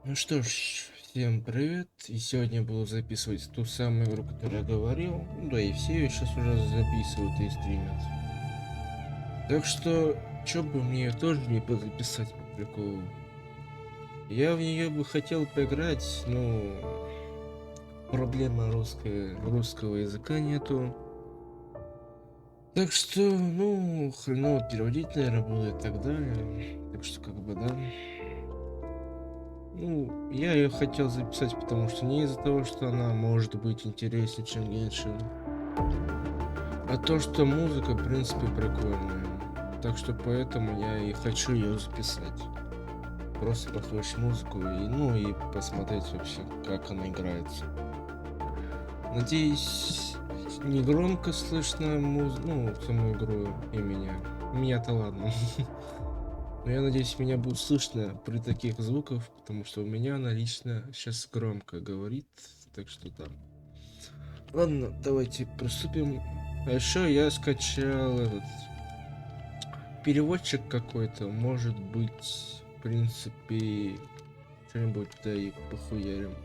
Ну что ж, всем привет. И сегодня я буду записывать ту самую игру, которую я говорил. Ну да, и все ее сейчас уже записывают и стримят. Так что, чё бы мне её тоже не позаписать по приколу. Я в нее бы хотел поиграть, но проблема русского языка нету. Так что, ну, хреново переводить, наверное, буду и так далее. Так что, как бы, да. Ну, я ее хотел записать, потому что не из-за того, что она может быть интереснее, чем Геншин, а то, что музыка, в принципе, прикольная. Так что поэтому я и хочу ее записать. Просто послушать музыку и, ну, и посмотреть вообще, как она играется. Надеюсь, не громко слышно ну, саму игру и меня. Меня-то ладно. Но я надеюсь, меня будет слышно при таких звуках, потому что у меня она лично сейчас громко говорит, так что да. Ладно, давайте приступим. А еще я скачал этот переводчик какой-то, может быть, в принципе, что-нибудь да и похуярим.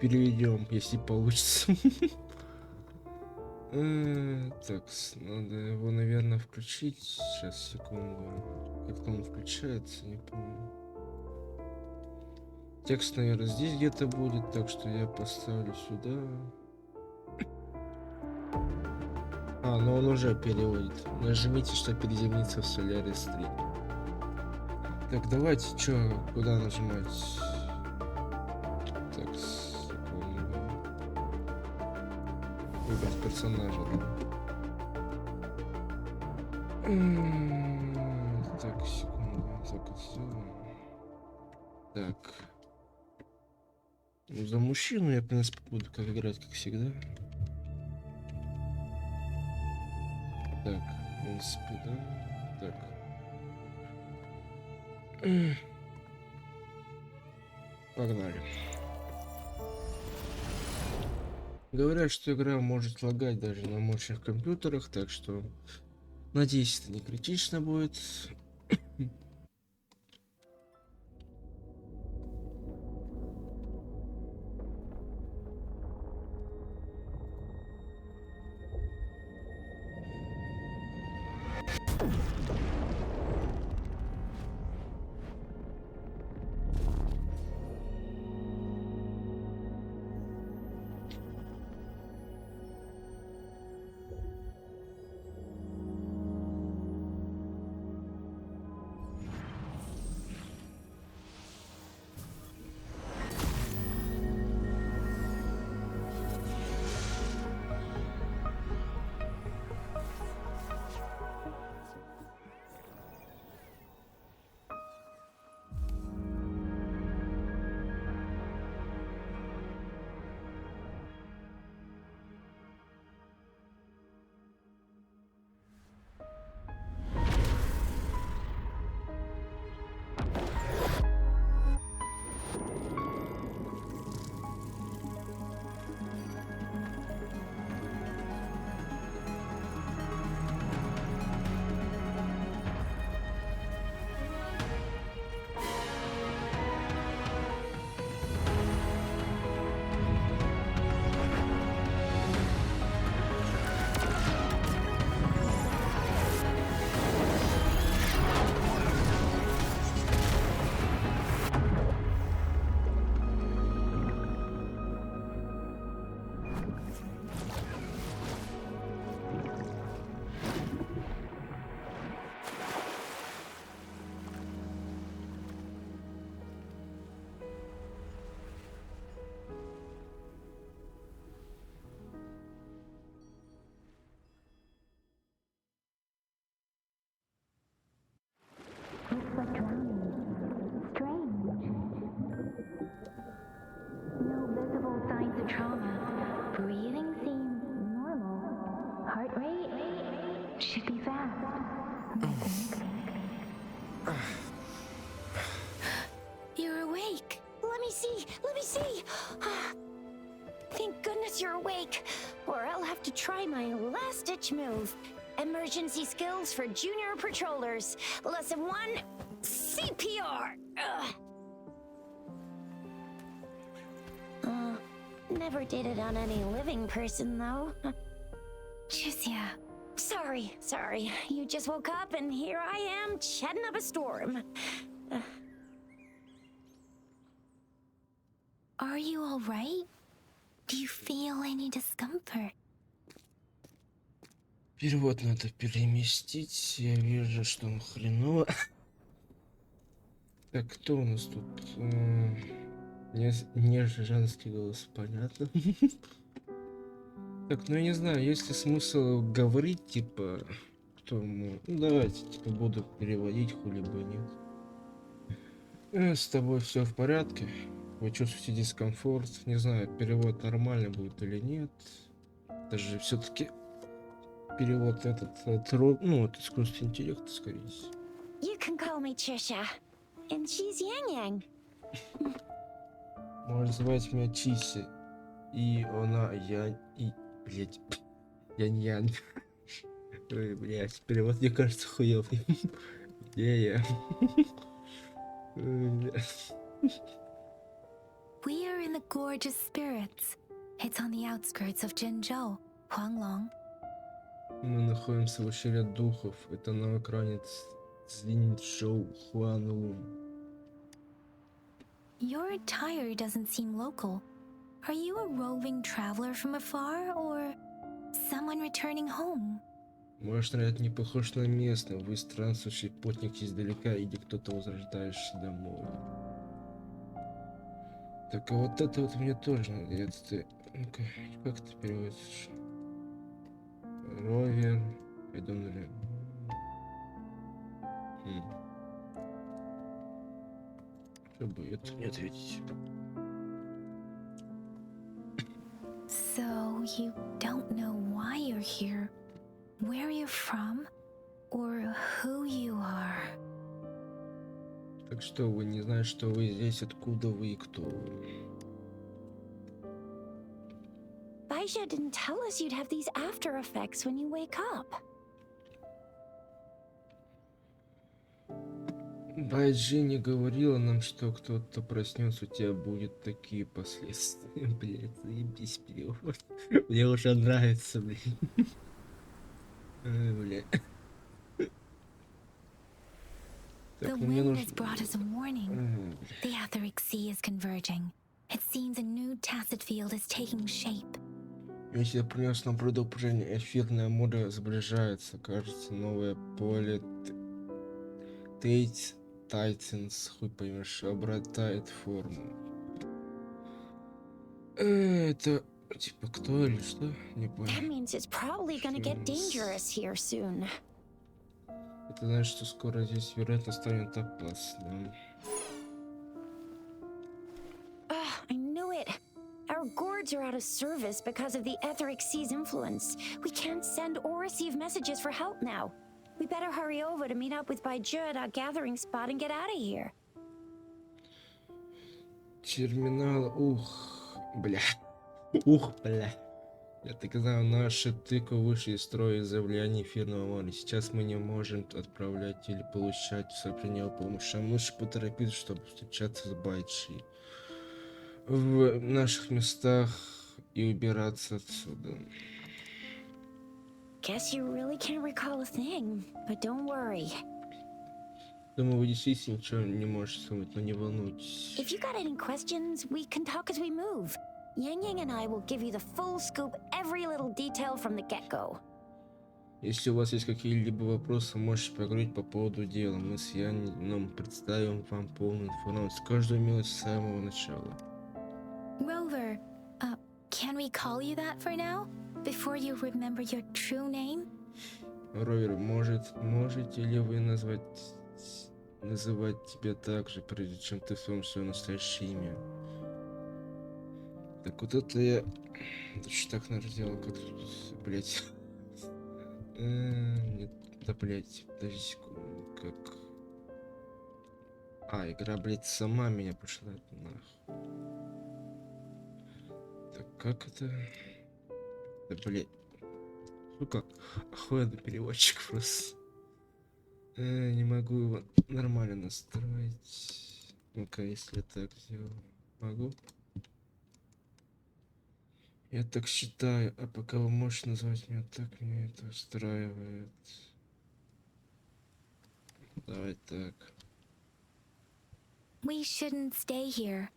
Переведем, если получится. Так, надо его, наверное, включить. Сейчас, секунду. Как он включается, не помню. Текст, наверное, здесь где-то будет, так что я поставлю сюда. Но он уже переводит. Нажмите, чтобы приземлиться в Solaris 3. Так, давайте, куда нажимать? Так, секунду. Выбрать персонажа, да? Так, секунду. Так, все. Так. Ну, за мужчину я, в принципе, буду как играть, как всегда. Так, в принципе, да. Так. Погнали. Говорят, что игра может лагать даже на мощных компьютерах, так что надеюсь, это не критично будет. Looks like drowning. Strange. No visible signs of trauma. Breathing seems normal. Heart rate should be fast, I think. You're awake. Let me see. Let me see. Thank goodness you're awake. Or I'll have to try my last-ditch move. Emergency skills for junior patrollers. Lesson 1, CPR. Never did it on any living person, though. Jusia, Sorry. You just woke up and here I am, chatting up a storm. are you all right? Do you feel any discomfort? Перевод надо переместить. Я вижу, что он хреново. Так, кто у нас тут? Не женский голос, понятно. Так, ну я не знаю, есть ли смысл говорить, типа, кто ну, давайте, типа, буду переводить, хули бы нет. С тобой все в порядке? Вы чувствуете дискомфорт? Не знаю, перевод нормальный будет или нет. Даже все-таки перевод ну, от искусственного интеллекта, скорее всего. You can call me Trisha. And she's Yang Yang. Можешь звать меня Чиси. И она, блять, Янь-Янь. Ой, блять, перевод, мне кажется, хуёвый. Где я? We are in the Gorgeous Spirits. It's on the outskirts of Jinzhou, Huanglong. Мы находимся в ущелье духов. Это на экране Цзиньчжоу Хуанлун. Your attire doesn't seem local. Are you a roving traveler from afar, or someone returning home? Может, это не похож на местного. Вы странствующий путник издалека или кто-то возвращающийся домой. Так, а вот это вот мне тоже надо. Это, ну-ка, как это переводится? Ровер. Я думаю, чтобы это не ответить. So you don't know why you're here, where you're from, or who you are. Так что вы не знаете, что вы здесь, откуда вы и кто вы. Baisha didn't tell us you'd have these after effects when you wake up. Байджи не говорила нам, что кто-то проснется, у тебя будут такие последствия. Блять, заебись перевод. Мне уже нравится, блин. Бля. The Так, ну мне wind has нужно... brought us a warning. The etheric sea is converging. It seems a new tacit field is taking shape. Если я принес нам предупреждение, эфирное море сближается. Кажется, новое поле Тайтинс, хуй поймешь, обретает форму. Это типа кто или что? Не That понял. means it's probably gonna get dangerous here soon. Это значит, что скоро здесь, вероятно, станет опасно. I knew it. Our gourds are out of service because of the etheric sea's influence. We can't send or receive messages for help now. We better hurry over to meet up with Baiju at our gathering spot and get out of here. Терминал, бля. Бля. Я так знаю, наши тыквы вышли из строя из-за влияния эфирного моря. Сейчас мы не можем отправлять или получать сообщения о помощи. Нам лучше поторопиться, чтобы встречаться с Байчи в наших местах и убираться отсюда. Guess you really can't recall a thing, but don't worry. Думаю, вы действительно ничего не можете вспомнить, но не волнуйтесь. If you got any questions, we can talk as we move. Yang Yang and I will give you the full scoop, every little detail from the get-go. Если у вас есть какие-либо вопросы, можете поговорить по поводу дела. Мы с Яном представим вам полную информацию, каждую мелочь с самого начала. Rover, can we call you that for now? Before you remember your true name? Ровер, можете ли вы называть тебя так же, прежде чем ты вспомнишь свое настоящее имя? Так вот это я... Что так, наверное, сделал, как тут, блять. Нет, да, блять, подожди секунду, как... игра, блять, сама меня пошла нахуй. Так, как это... Да, блять. Сука, охуенный переводчик просто. Не могу его нормально настроить. Ну-ка, если я так сделаю. Могу? Я так считаю, а пока вы можете назвать меня так, меня это устраивает. Давай так. We shouldn't stay here.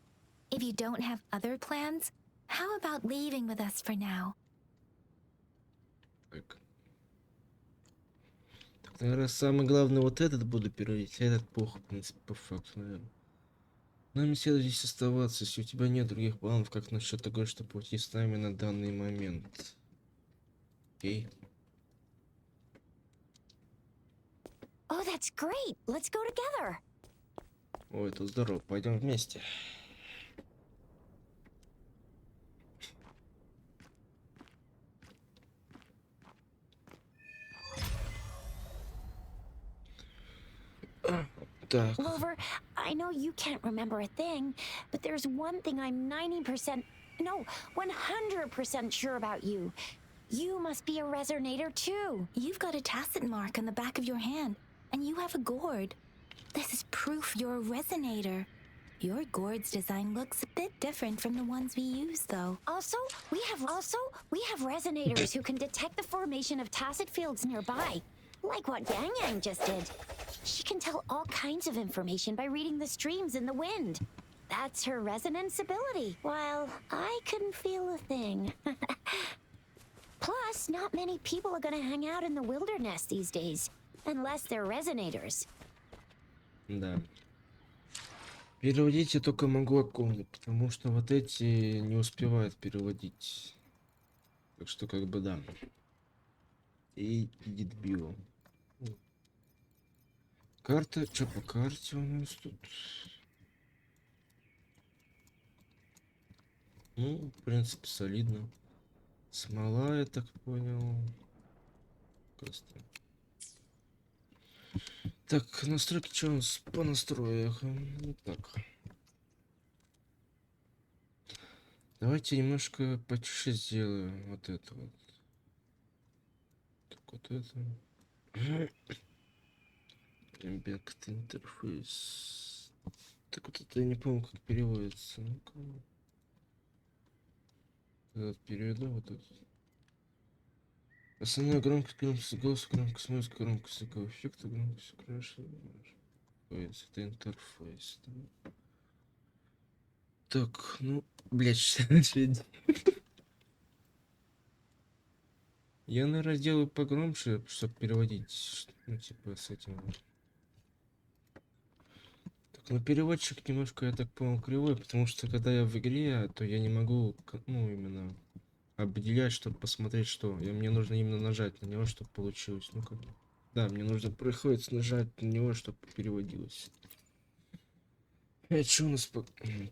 If you don't have other plans, how about leaving with us for now? Так. Так, наверное, самое главное вот этот буду переводить, а этот похуй, в принципе, по факту, наверное. Нам не следует здесь оставаться, если у тебя нет других планов, как насчет того, чтобы уйти с нами на данный момент. Окей. Oh, that's great. Let's go together. Ой, это здорово, пойдем вместе. Так. Rover, I know you can't remember a thing, but there's one thing I'm 90%, no, 100% sure about you. You must be a resonator too. You've got a tacit mark on the back of your hand, and you have a gourd. This is proof you're a resonator. Your gourd's design looks a bit different from the ones we use, though. Also, we have resonators who can detect the formation of tacit fields nearby, like what Yang Yang just did. She can tell all kinds of information by reading the streams in the wind. That's her resonance ability, while I couldn't feel a thing. Plus, not many people are gonna hang out in the wilderness these days, unless they're resonators. Да. Переводить я только могу оконный, потому что вот эти не успевают переводить. Так что как бы да. И дедбил. Карта, что по карте у нас тут? Ну, в принципе, солидно. Смола, я так понял. Просто. Так, настройки, что у нас по настроях? Ну так. Давайте немножко потише сделаю вот это вот. Так, вот это. Impact интерфейс. Так вот это я не помню, как переводится. Ну-ка. Переведу вот это. Основная громкость голоса, громкость музыки, громкость звукового эффекта, громкость украшения. Это интерфейс. Да? Так, ну, блядь, я, наверное, сделаю погромче, чтобы переводить, ну, типа, с этим. Так, ну, переводчик немножко, я так понял, кривой, потому что, когда я в игре, то я не могу, ну, именно определять, чтобы посмотреть, что. Мне нужно именно нажать на него, чтобы получилось. Ну, как. Да, мне нужно, приходится нажать на него, чтобы переводилось. Что у нас по...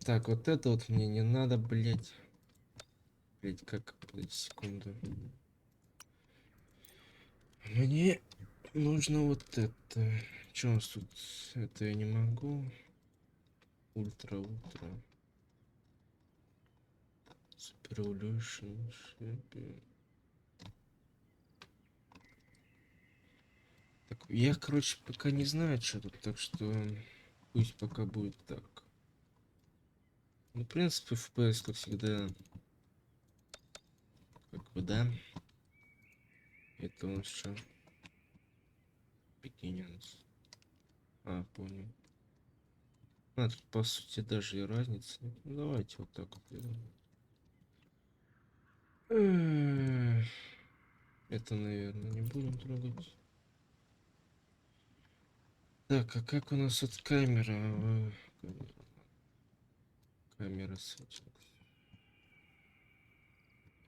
Так, вот это вот мне не надо, блять. Блять, как, блять, секунду. Мне нужно вот это. Что у нас тут? Это я не могу. Ультра. Супер Evolution. Так, я, короче, пока не знаю, что тут, так что пусть пока будет так. Ну, в принципе, FPS, как всегда, как бы, да. Это у нас что? Beginnings. А, понял. А, тут, по сути, даже и разницы нет. Ну, давайте вот так вот сделаем. Это, наверное, не будем трогать. Так, а как у нас вот камера? Камера settings.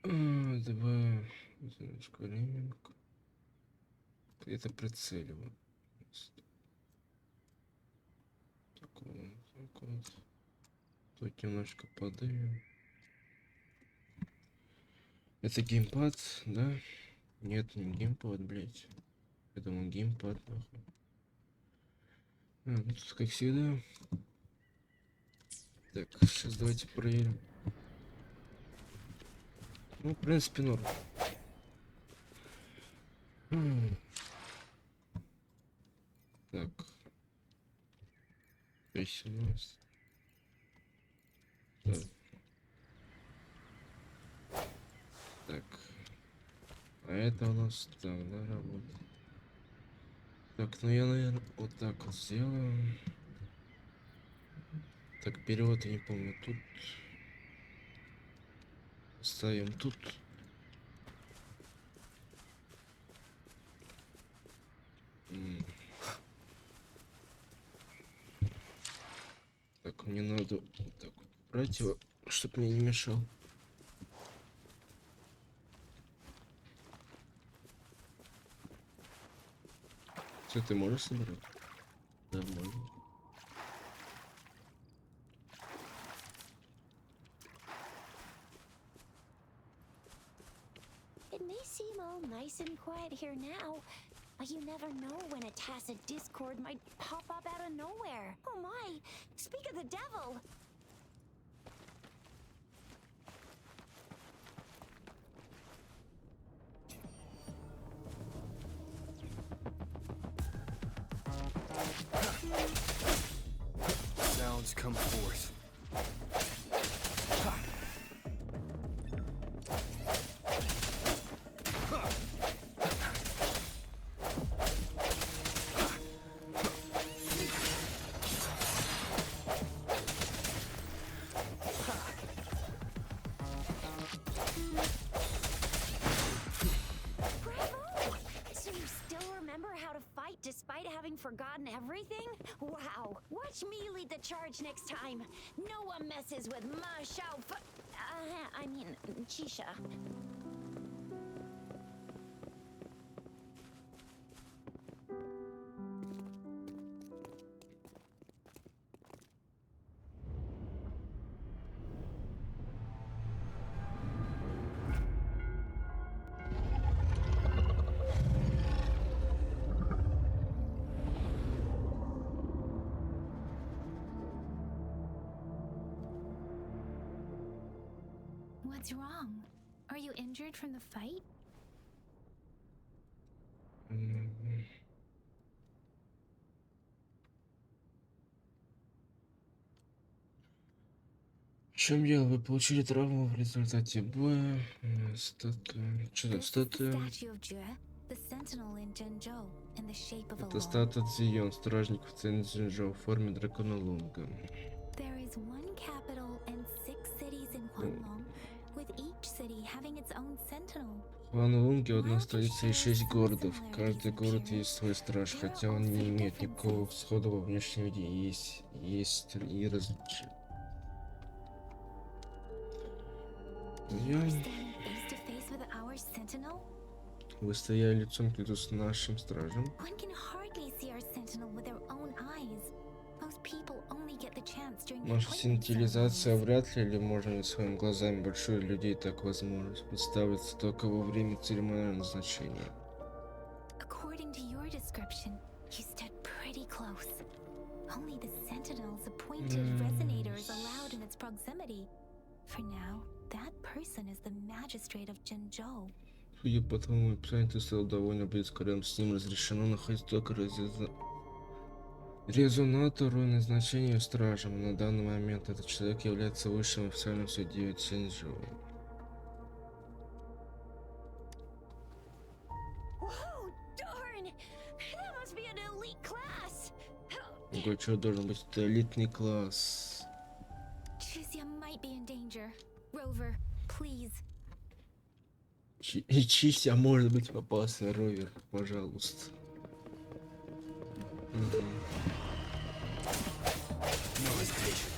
Давай. Скоринг. Это прицеливаю. Так вот. Тут немножко подаю. Это геймпад, да? Нет, не геймпад, блять. Я думал, геймпад, нахуй. Ну тут как всегда. Так, сейчас давайте проверим. Ну, в принципе, норм. Так. 18. Так. А это у нас там, да, работает. Так, ну я, наверное, вот так вот сделаю. Так, перевод я не помню. Тут ставим тут. Так, мне надо вот так вот брать его, чтобы мне не мешал. Что, ты можешь собрать? Да, можно. It may seem all nice and quiet here now, but you never know when a tacit discord might pop up out of nowhere. Oh my! Speak of the devil! Sounds come forth. Bravo! So you still remember how to fight despite having forgotten everything? Wow! Watch me lead the charge next time. No one messes with my Shao I mean, Chisha. What's wrong? Are you injured from the fight? В чем дело? Вы получили травму в результате боя. Что за This is the статуя? statue of Jue, the sentinel in Zhenzhou, in the shape of a Это long. статуя Цзион, стражник в Цзиньчжоу в форме дракона Лунга. There is one capital and 6 cities in Huanglong, with each city having its own sentinel. В Лунге одна столица и 6 городов. Каждый город есть свой страж, хотя он не имеет никакого схода во внешнем виде. Есть и различия. You're standing face to face with our sentinel? Вы стояли лицом к лицу с нашим стражем. One can hardly see our sentinel with their own eyes. Most people only get the chance during the Наша appointment синтилизация ceremonies. вряд ли, или можно ли своими глазами больших людей так возможность представиться только во время церемониального назначения. According to your description, you stood pretty close. Only the sentinel's appointed resonator is allowed in its proximity. For now, that person is the magistrate of Zhenzhou. Судя по твоему описанию, ты стал довольно близко, рядом с ним разрешено находиться только резонатору и назначению стражем. На данный момент этот человек является высшим официальным судьей Цзиньчжоу. Whoa, darn! That must be an elite class! Гочо должен быть это элитный класс. Chuzia might be in danger. Rover, please. Чися может быть опасный, Ровер, пожалуйста. No hesitation.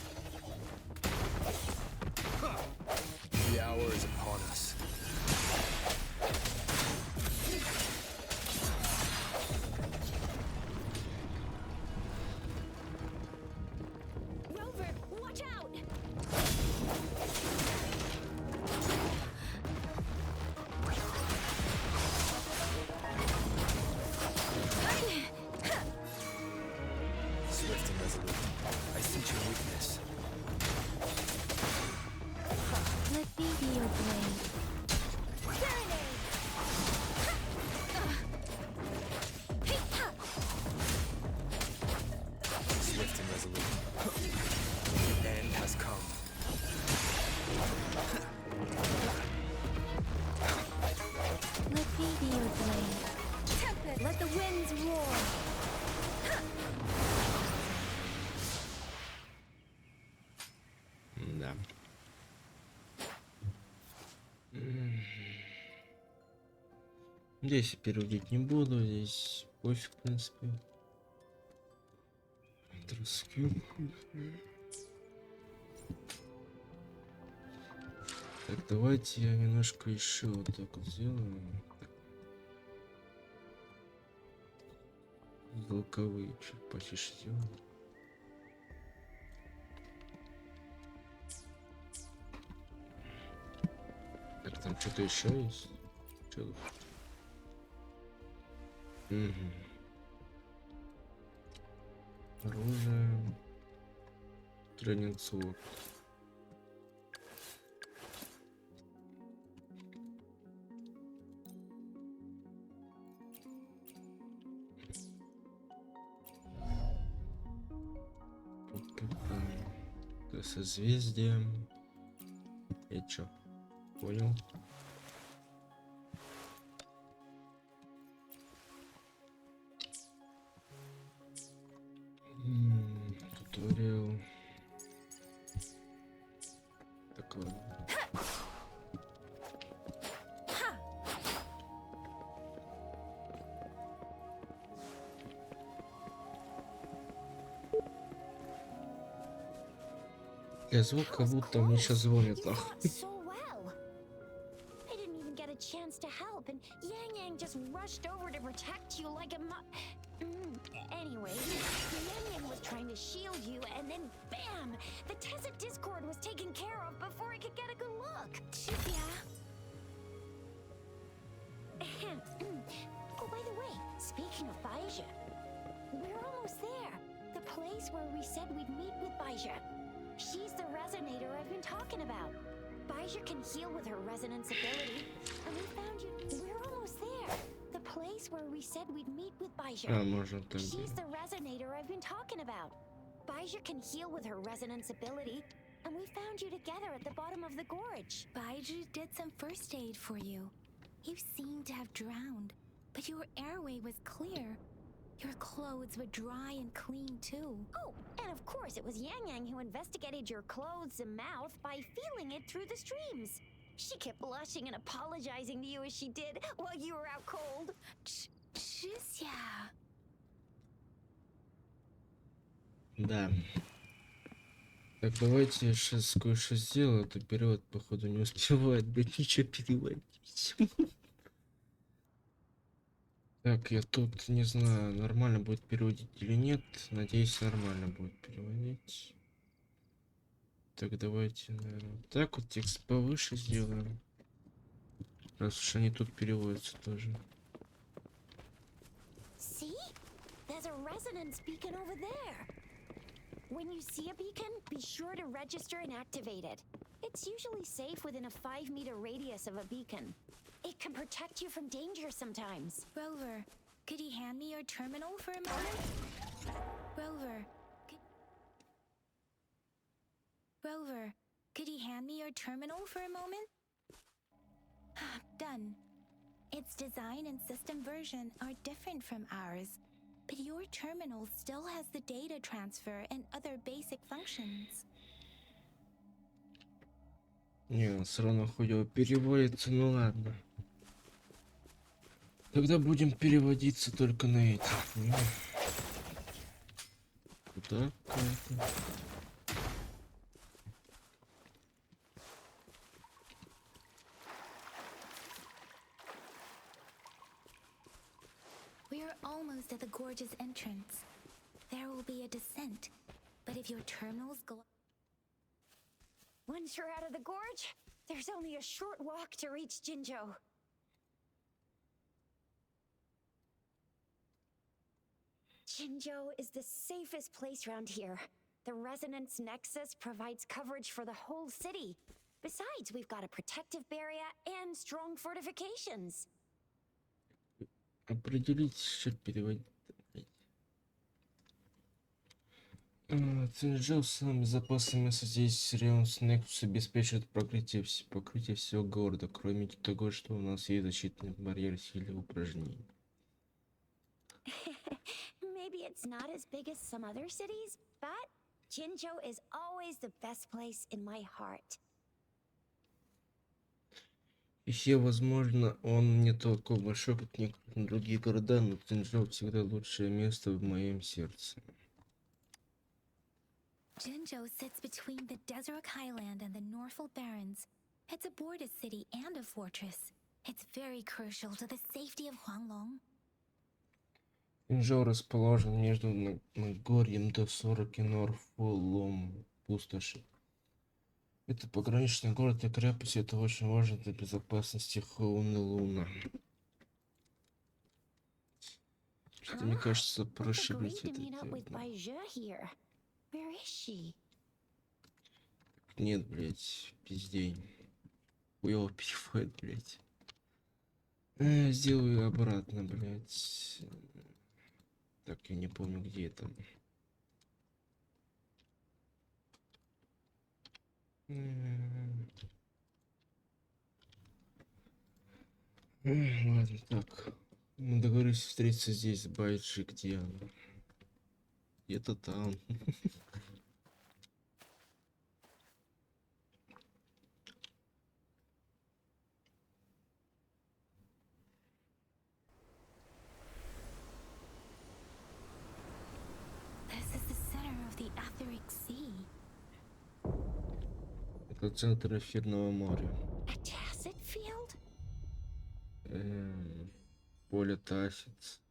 The hour is upon us. Rover, watch out! Да. Здесь переводить не буду, здесь пофиг, в принципе. Так, давайте я немножко еще вот так вот сделаю. Звуковые чуть потише сделаю. Так, там что-то еще есть? Что тут? Оружие. Тренинг слот. Созвездие. И чё? Понял. Туториал. Такой. Звук как будто мне сейчас звонят. You fought so well. I didn't even get a chance to help, and Yang Yang just rushed over to protect you like a Anyway, Yang Yang was trying to shield you, and then bam! The Tezza Discord was taken care of before I could get a good look. Yeah. Oh, by the way, speaking of Baija, we're almost there. The place where we said we'd meet with Baija. She's the resonator I've been talking about. Baija can heal with her resonance ability, and we found you. We're almost there. The place where we said we'd meet with Baija. She's the resonator I've been talking about. Baija can heal with her resonance ability, and we found you together at the bottom of the gorge. Baiju did some first aid for you. You seemed to have drowned, but your airway was clear. Your clothes were dry and clean too. Oh, and of course it was Yang Yang who investigated your clothes and mouth by feeling it through the streams. She kept blushing and apologizing to you as she did while you were out cold. Чудес. Да. Так, давайте я сейчас кое-что сделаю, а то перевод, походу, не успевает, блядь, ничего переводить. Так, я тут не знаю, нормально будет переводить или нет. Надеюсь, нормально будет переводить. Так, давайте, наверное, вот так вот текст повыше сделаем. Раз уж они тут переводятся тоже. See? There's a resonance beacon over there. When you see a beacon, be sure to register and activate it. It's usually safe within a 5-meter radius of a beacon. It can protect you from danger sometimes. Rover, could you hand me your terminal for a moment? Rover, could you hand me your terminal for a moment? Done. Its design and system version are different from ours, but your terminal still has the data transfer and other basic functions. Не, все равно хуёво переводится, ну ладно. Тогда будем переводиться только на эти. Куда какая-то? We're almost at the gorge's entrance. There will be a descent, but if your terminals Once you're out of the gorge, there's only a short walk to reach Jinzhou. Jinzhou is the safest place around here. The resonance nexus provides coverage for the whole city. Besides, we've got a protective barrier and strong fortifications. Определить, что переводить. Цинжоу с самым безопасным место здесь район Nexus обеспечивает покрытие всего города, кроме того, что у нас есть защитный барьер силы упражнений. Maybe it's not as big as some other cities, but Jinzhou is always the best place in my heart. Еще, возможно, он не такой большой, как некоторые другие города, но Цзиньчжоу всегда лучшее место в моем сердце. Jinzhou sits between the Desert Highland and the Norfolk Barrens. It's a border city and a fortress. It's very crucial to the safety of Huanglong. Цзиньчжоу расположен между Нагорьем до 40 и Норфолом пустоши. Это пограничный город и крепость, это очень важно для безопасности Хоунлуна. Что-то, мне кажется, We've проще agreed быть to это meet up with делать. Baizhe here. Where is she? Нет, блять, пиздень. Хуёво переводит, блять. Сделаю обратно, блять. Так, я не помню, где это. Ладно, так. Мы договорились встретиться здесь, Байджи, где она? Где-то там. This is the center of the Etheric Sea. Это центр эфирного моря. A tacit field? Поле Тасец.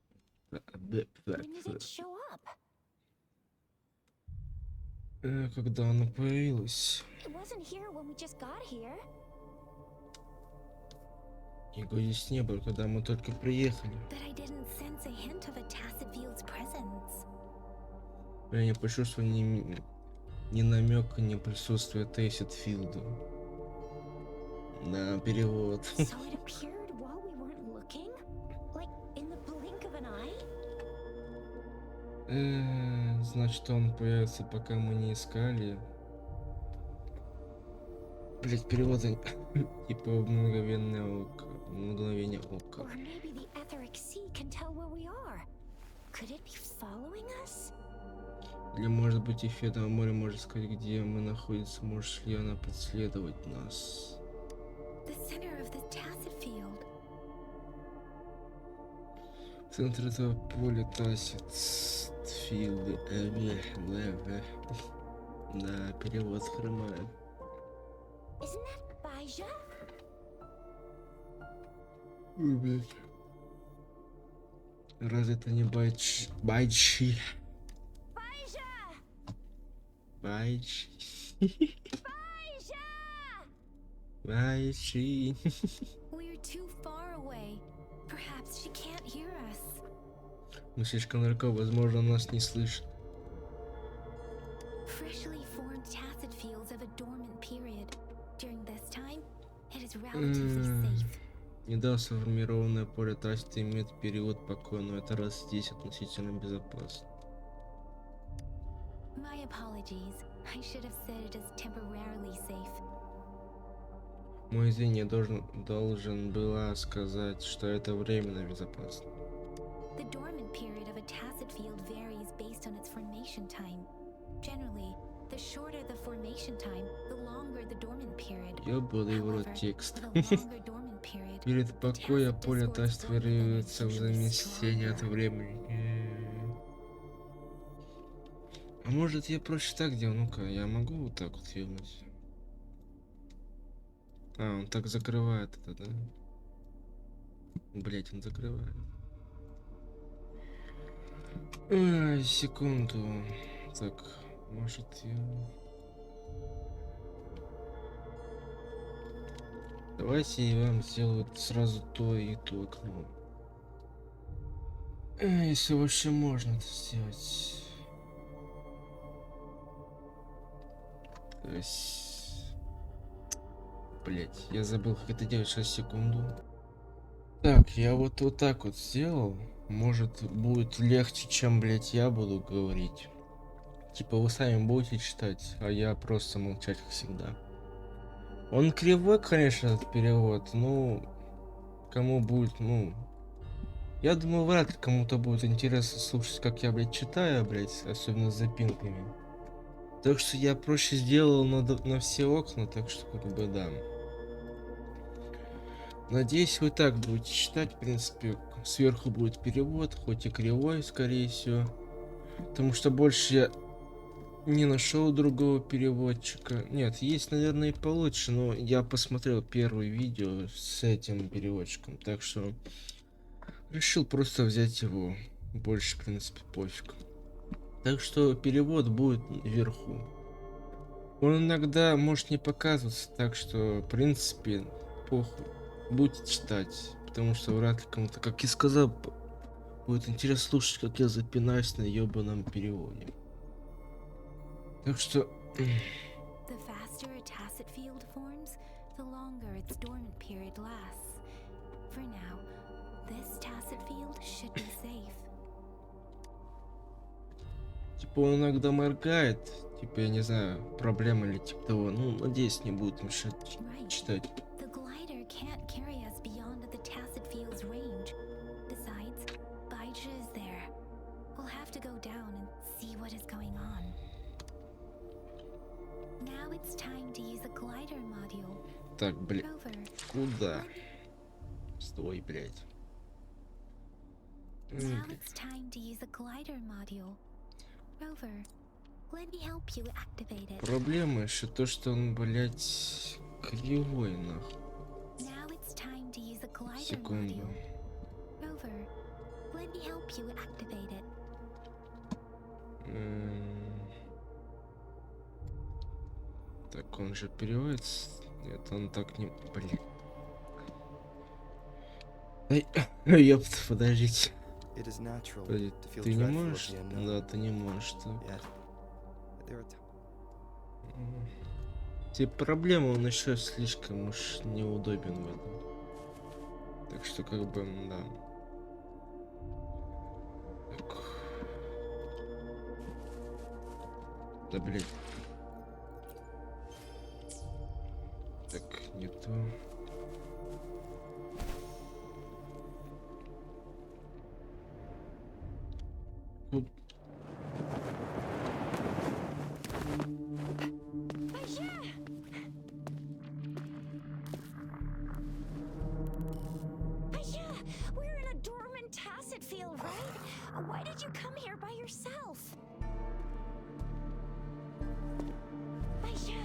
When did it show up? Когда она появилась? It wasn't here when we just got here. Его здесь не было, когда мы только приехали. But I didn't sense a hint of a tacit field's presence. Я не почувствовал ни намека, ни присутствия Тейсетфилда. На перевод. So it appeared while we weren't looking? Like in the blink of an eye? Значит, он появится, пока мы не искали. Блять, переводы типа мгновенное око. Мгновение ока. Or maybe the Etheric Sea can tell where we are. Could it be following us? Или может быть эфирное море может сказать, где мы находимся, может ли она преследовать нас. The center of the tacit field. Центр этого поля Тасец Филд. Да, перевод хромает. Isn't that Baizhe? Ой, блядь. Разве это не Байджи? Baizhe! Байджи. Baizhe! Байджи. We're too far away. Perhaps she can't hear us. Мы слишком далеко, возможно, он нас не слышит. Freshly formed tacit fields have a dormant period. During this time, it is relatively safe. Недавно сформированное поле Тасита имеет период покоя, но это раз здесь относительно безопасно. My apologies. I should have said it is temporarily safe. Мой извини, должен была сказать, что это временно безопасно. The dormant period of a tacit field varies based on its formation time. Generally, the shorter the formation time, the longer the dormant period. Ёбаный в рот However, текст. with a longer dormant period, Перед покоя tacit поле discords Тасита from within is варьируется в usually замещении от stronger. времени. А может я проще так делаю? Ну-ка, я могу вот так вот филмить? А, он так закрывает это, да? Блять, он закрывает. Ай, секунду. Так, может я... Давайте я вам сделаю сразу то и то окно. Если вообще можно это сделать. То есть... Блять, я забыл, как это делать. Сейчас, секунду. Так, я вот так вот сделал. Может, будет легче, чем, блять, я буду говорить. Типа вы сами будете читать, а я просто молчать, как всегда. Он кривой, конечно, этот перевод, ну... Кому будет, ну... Я думаю, вряд ли кому-то будет интересно слушать, как я, блядь, читаю, блядь, особенно с запинками. Так что я проще сделал на все окна, так что как бы да. Надеюсь, вы так будете читать. В принципе, сверху будет перевод, хоть и кривой, скорее всего. Потому что больше я не нашел другого переводчика. Нет, есть, наверное, и получше, но я посмотрел первое видео с этим переводчиком, так что решил просто взять его. Больше, в принципе, пофиг. Так что перевод будет вверху. Он иногда может не показываться, так что, в принципе, похуй. Будете читать, потому что вряд ли кому-то, как и сказал, будет интересно слушать, как я запинаюсь на ебаном переводе. Так что... The faster a tacit field forms, the longer its dormant period lasts. For now, this tacit field should be safe. Типа он иногда моргает, типа я не знаю, проблема или типа того. Ну, надеюсь, не будет мешать Right. читать. The glider can't carry us beyond the tacit field's range. Besides, Baija is there. We'll have to go down and see what is going on. Now it's time to use a glider module. Так, блин, Rover, куда? Стой, блядь. now it's time to use a glider module. Rover, let me help you activate it. Проблема еще то, что он, блядь, кривой, нахуй. Now it's time to use a glider Секунду. module. Rover, let me help you activate it. Так, он же переводится. Нет, он так не... Блин. Ай, ёпта, подождите. It is natural Подожди, to feel ты не dreadful можешь? of the unknown. Да, ты не можешь. Так. Yet, there are Типа проблема, он еще слишком уж неудобен в этом. Так что как бы, да. Так. Да блин. Так, не то. Тут Aisha, we're in a dormant tacit field, right? Why did you come here by yourself? Aisha,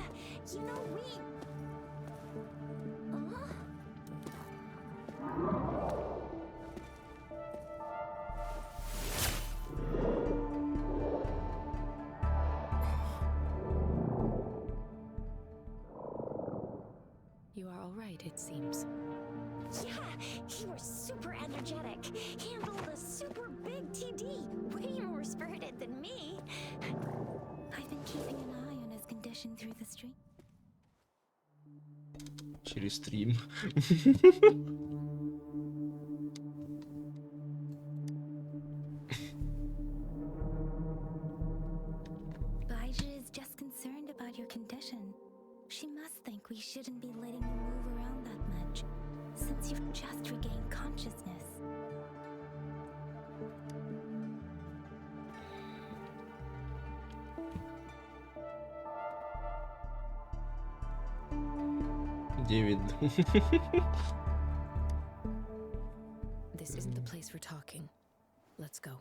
you know we... Huh? You are all right, it seems. Yeah, he was super energetic. Handled a super big TD. Way more spirited than me. I've been keeping an eye on his condition through the stream. через стрим. Baija is just concerned about your condition. She must think we shouldn't be letting you move around that much, since you've just regained consciousness. Девять. This isn't the place for talking. Let's go.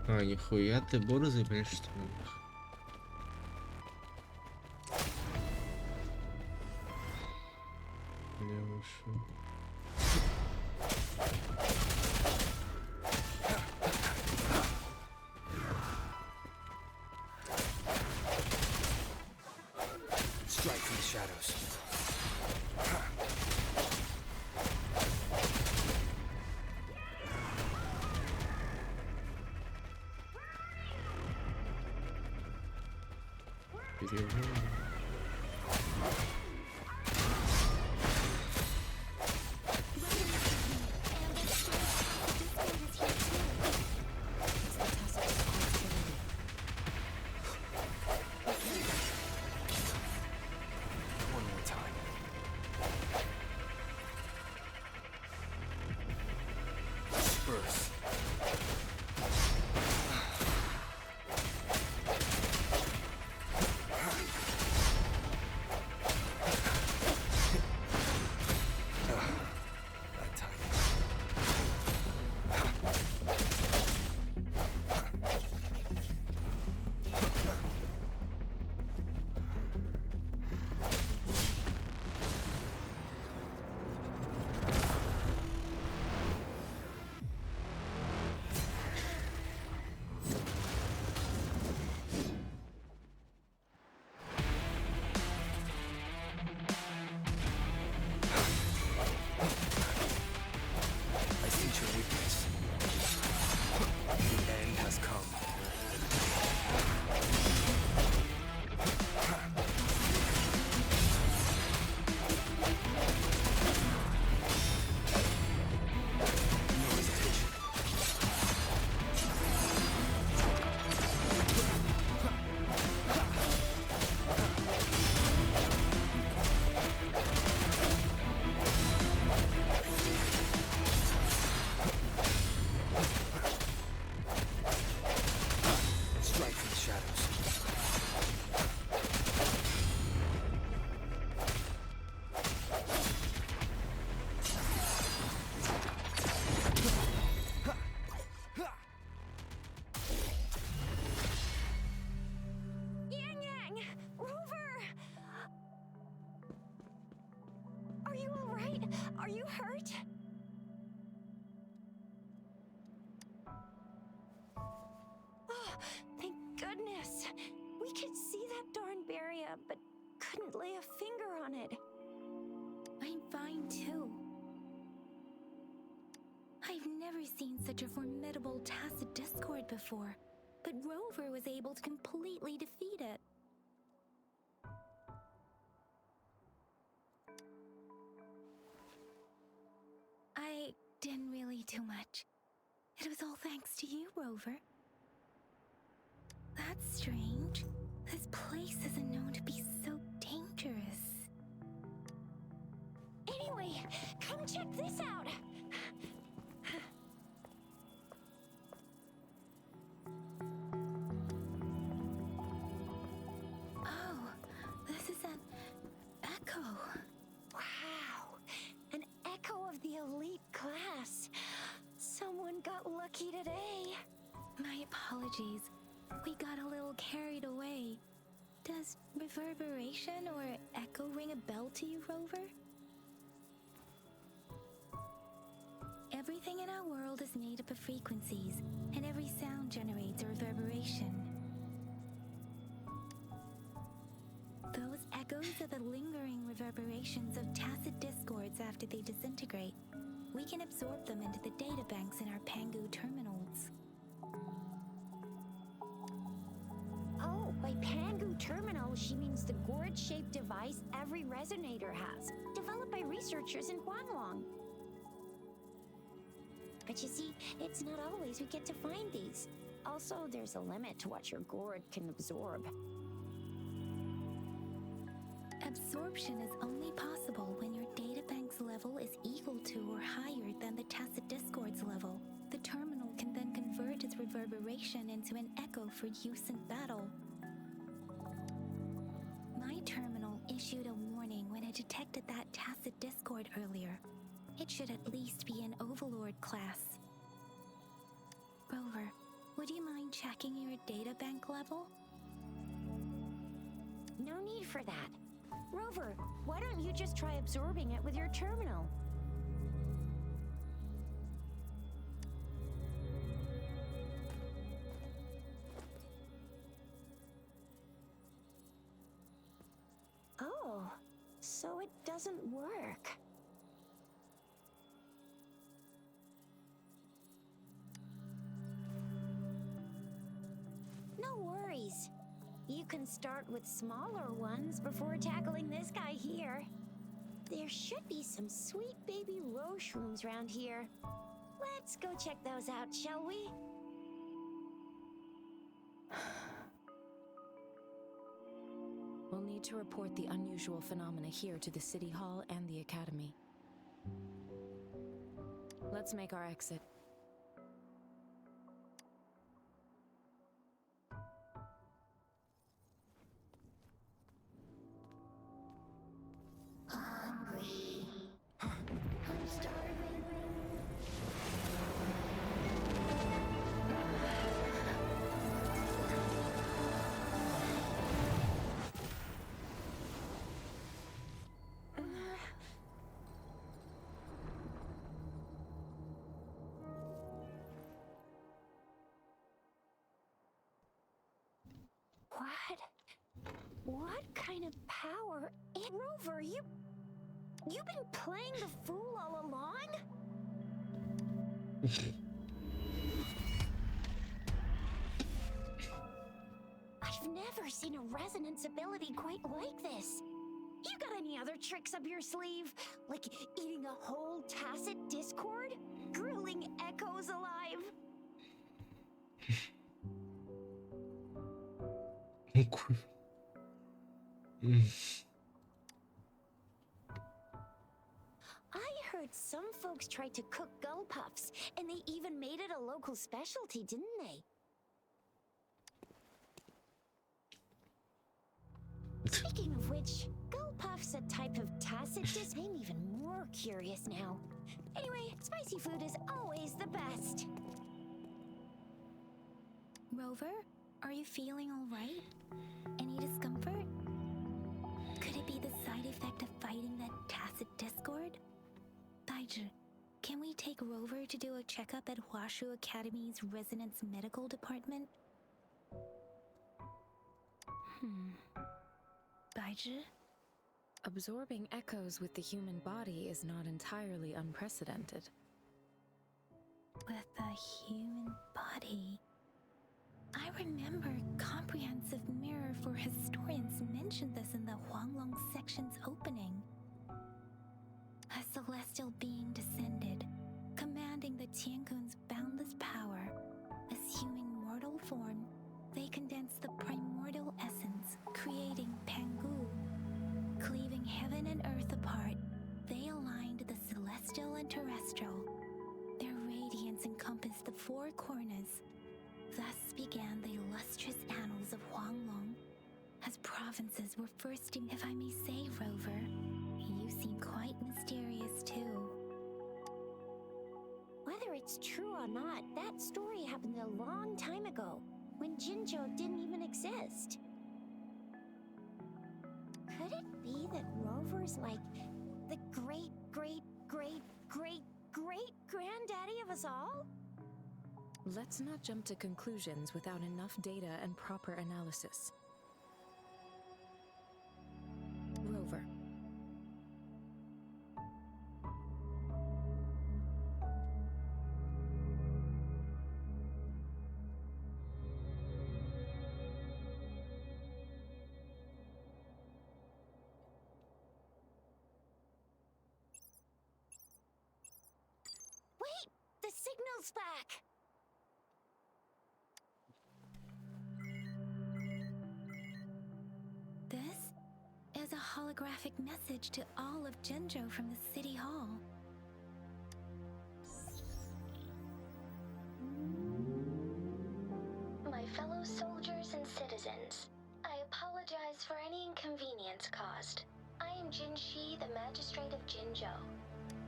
А, нихуя ты борзый, блядь, что ли? Бля, ушел. Strike from the shadows. Перевод. One more time. Disperse. That time. I sense your weakness. The end has come. No hesitation. Strike from the shadows. Yang Yang! Rover! Are you alright? Are you hurt? Oh, thank goodness. We could see that darn barrier, but couldn't lay a finger on it. I'm fine too. I've never seen such a formidable tacit discord before, but Rover was able to completely defeat it. I didn't really do much. It was all thanks to you, Rover. That's strange. This place isn't known to be so dangerous. Anyway, come check this out. Oh, this is an echo. Wow, an echo of the elite class. Someone got lucky today. My apologies. We got a little carried away. Does reverberation or echo ring a bell to you, Rover? Everything in our world is made up of frequencies, and every sound generates a reverberation. Those echoes are the lingering reverberations of tacit discords after they disintegrate. We can absorb them into the databanks in our Pangu terminals. Oh, by Pangu Terminal, she means the gourd-shaped device every resonator has, developed by researchers in Guanlong. But you see, it's not always we get to find these. Also, there's a limit to what your gourd can absorb. Absorption is only possible when your databank's level is equal to or higher than the tacit discord's level. The terminal can then convert its reverberation into an echo for use in battle. My terminal issued a warning when it detected that tacit discord earlier. It should at least be an Overlord class. Rover, would you mind checking your databank level? No need for that. Rover, why don't you just try absorbing it with your terminal? so it doesn't work. No worries. You can start with smaller ones before tackling this guy here. There should be some sweet baby roche rooms around here. Let's go check those out, shall we? We'll need to report the unusual phenomena here to the City Hall and the Academy. Let's make our exit. Hungry. I'm starving. What kind of power? Rover, you've been playing the fool all along? I've never seen a resonance ability quite like this. You got any other tricks up your sleeve? Like eating a whole tacit discord? Grilling echoes alive? I heard some folks tried to cook gull puffs, and they even made it a local specialty, didn't they? Speaking of which, gull puff's a type of tacit dis. I'm even more curious now. Anyway, spicy food is always the best. Rover, are you feeling all right? Any discomfort? Could it be the side effect of fighting that tacit discord? Baiju, can we take Rover to do a checkup at Hwashu Academy's Resonance Medical Department? Baiju? Absorbing echoes with the human body is not entirely unprecedented. With a human body? I remember Comprehensive Mirror for Historians mentioned this in the Huanglong section's opening. A celestial being descended, commanding the Tiankun's boundless power. Assuming mortal form, they condensed the primordial essence, creating Pangu. Cleaving heaven and earth apart, they aligned the celestial and terrestrial. Their radiance encompassed the four corners. Thus began the illustrious annals of Huanglong. As provinces were first in, if I may say, Rover, you seem quite mysterious too. Whether it's true or not, that story happened a long time ago, when Jinzhou didn't even exist. Could it be that Rover's like the great granddaddy of us all? Let's not jump to conclusions without enough data and proper analysis. Rover. Wait! The signal's back! This is a holographic message to all of Jinzhou from the City Hall. My fellow soldiers and citizens, I apologize for any inconvenience caused. I am Jin Shi, the Magistrate of Jinzhou.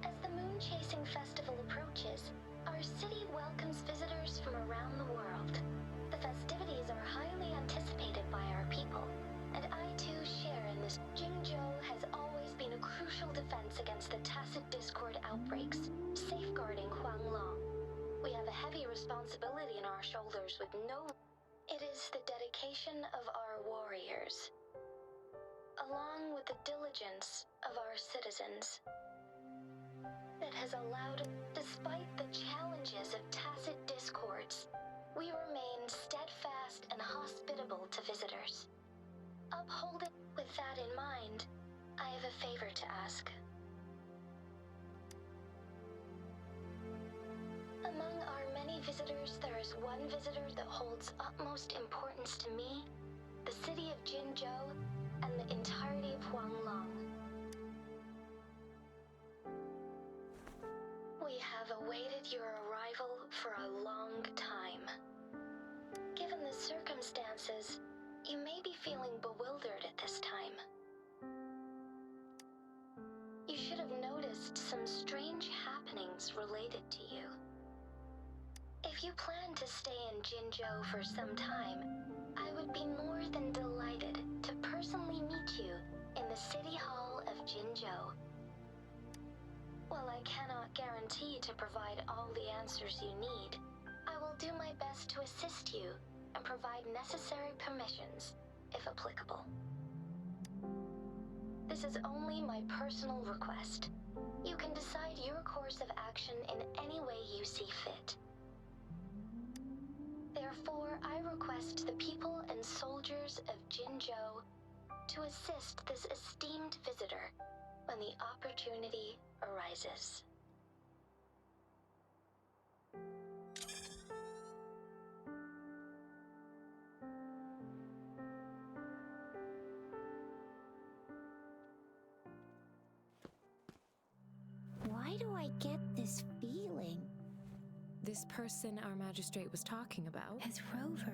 As the Moon-Chasing Festival approaches, our city welcomes visitors from around the world. The festivities are highly anticipated by our people, and I too share in this. Jinzhou has always been a crucial defense against the tacit discord outbreaks, safeguarding Huanglong. We have a heavy responsibility on our shoulders with no... It is the dedication of our warriors. Along with the diligence of our citizens. It has allowed, despite the challenges of tacit discords, we remain steadfast and hospitable to visitors. Uphold it. With that in mind, I have a favor to ask. Among our many visitors, there is one visitor that holds utmost importance to me, the city of Jinzhou, and the entirety of Huanglong. We have awaited your arrival for a long time. Given the circumstances, you may be feeling bewildered at this time. You should have noticed some strange happenings related to you. If you plan to stay in Jinzhou for some time, I would be more than delighted to personally meet you in the City Hall of Jinzhou. While I cannot guarantee to provide all the answers you need, I will do my best to assist you and provide necessary permissions, if applicable. This is only my personal request. You can decide your course of action in any way you see fit. Therefore, I request the people and soldiers of Jinzhou to assist this esteemed visitor when the opportunity arises. Why do I get this feeling? This person our magistrate was talking about. As Rover.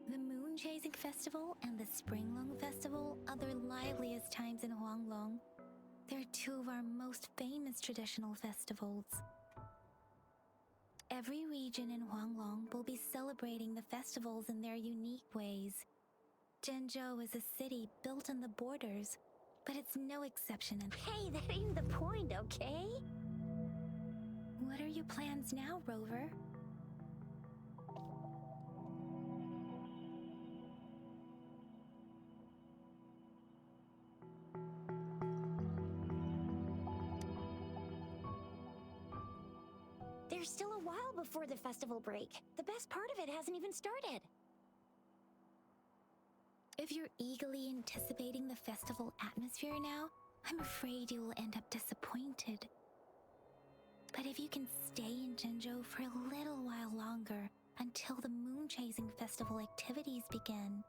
The Moon Chasing Festival and the Springlong Festival are the liveliest times in Huanglong. They're two of our most famous traditional festivals. Every region in Huanglong will be celebrating the festivals in their unique ways. Jinzhou is a city built on the borders, but it's no exception. Hey, that ain't the point, okay? What are your plans now, Rover? There's still a while before the festival break. The best part of it hasn't even started. If you're eagerly anticipating the festival atmosphere now, I'm afraid you will end up disappointed. But if you can stay in Jinzhou for a little while longer until the Moon Chasing Festival activities begin.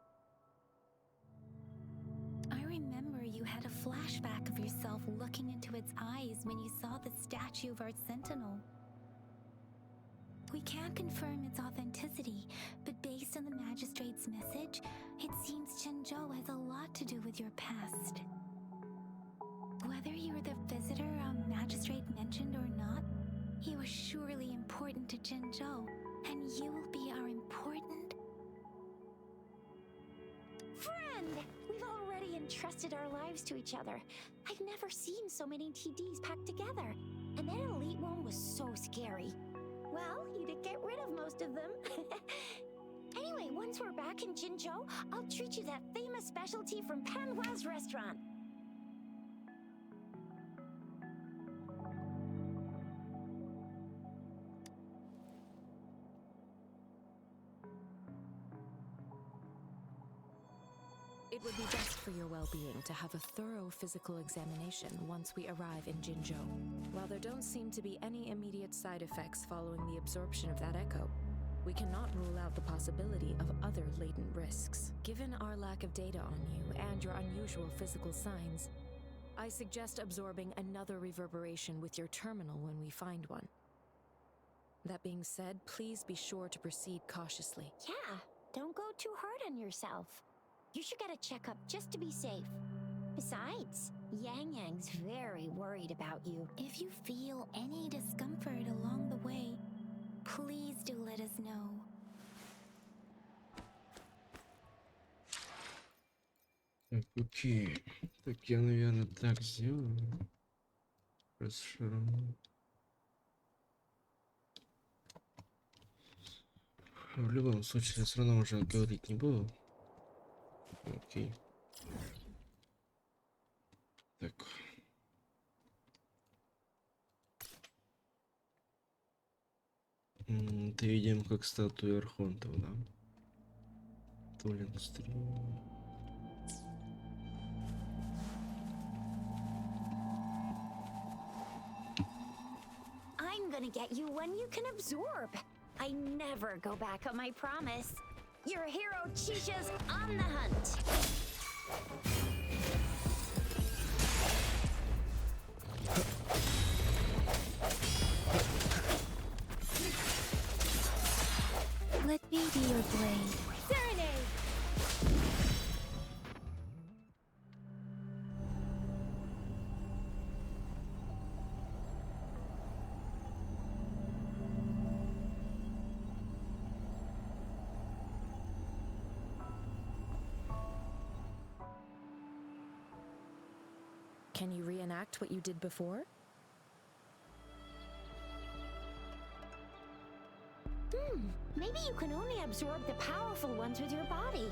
I remember you had a flashback of yourself looking into its eyes when you saw the statue of our sentinel. We can't confirm its authenticity, but based on the magistrate's message, it seems Jinzhou has a lot to do with your past. Whether you're the visitor our magistrate mentioned or not, you are surely important to Jinzhou, and you will be our important Friend! We've already entrusted our lives to each other. I've never seen so many TDs packed together. And that elite one was so scary. Well, you did get rid of most of them. Anyway, once we're back in Jinzhou, I'll treat you that famous specialty from Panhua's restaurant. It would be best for your well-being to have a thorough physical examination once we arrive in Jinzhou. While there don't seem to be any immediate side effects following the absorption of that echo, we cannot rule out the possibility of other latent risks. Given our lack of data on you and your unusual physical signs, I suggest absorbing another reverberation with your terminal when we find one. That being said, please be sure to proceed cautiously. Yeah, don't go too hard on yourself. You should get a checkup just to be safe. Besides, Yang Yang's very worried about you. If you feel any discomfort along the way, please do let us know. Так, окей. Так, я, наверное, так сделаю. Расширю. В любом случае, я все равно уже говорить не буду. Окей. Так. Это видим как статую архонтов, да? Толин стрим. I'm gonna get you one you can absorb. I never go back on my promise. Your hero Chisha's on the hunt. Let me be your blade. Serenade! Can you reenact what you did before? Maybe you can only absorb the powerful ones with your body.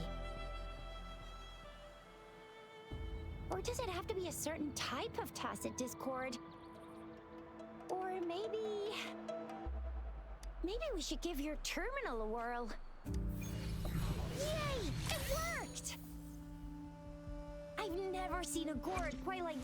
Or does it have to be a certain type of tacit discord? Or maybe we should give your terminal a whirl. Yay! It worked! I've never seen a gourd quite like...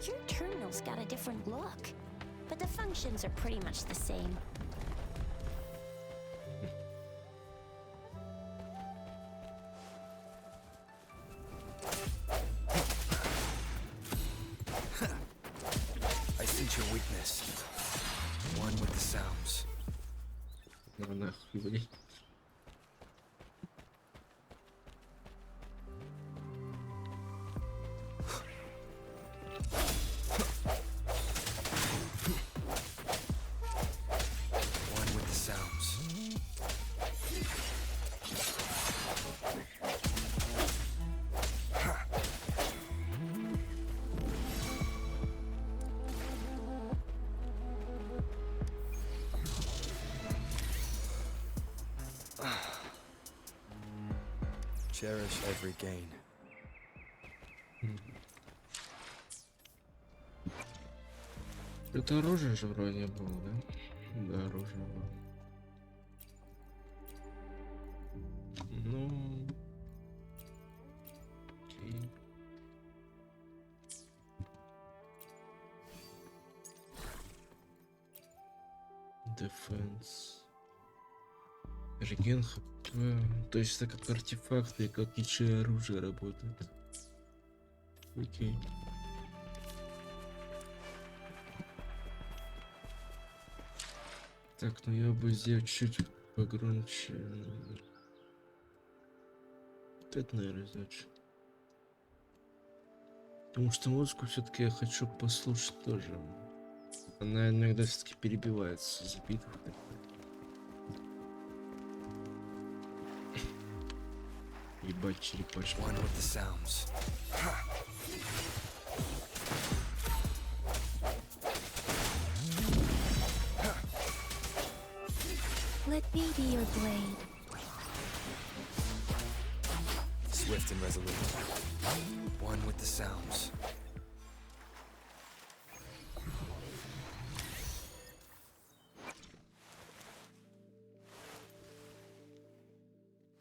Your terminal's got a different look, but the functions are pretty much the same. I sense your weakness. One with the sounds. Ну нахуй, блин. One with the sounds. Cherish every gain. Это оружие же вроде было, да? Да, оружие было. Ну... Окей. Дефенс. Реген хп. То есть это как артефакты, как ячеи оружия работают. Окей. Так, ну я бы сделал чуть погромче. Это, наверное, значит. Потому что музыку все-таки я хочу послушать тоже. Она иногда все-таки перебивается из битв. Ебать черепашка. One with the sounds. Let me be your blade. Swift and resolute. One with the sounds.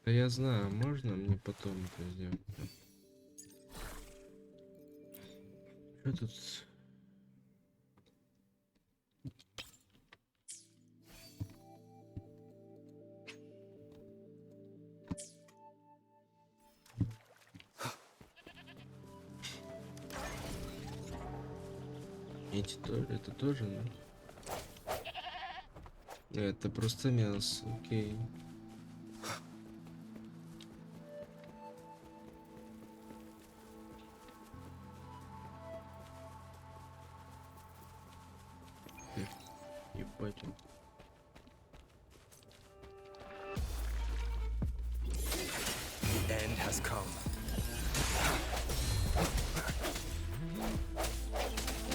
Да я знаю, можно мне потом это сделать? Что тут? Эти тоже, это тоже, ну? Это просто мясо, окей. Ебать он. The end has come.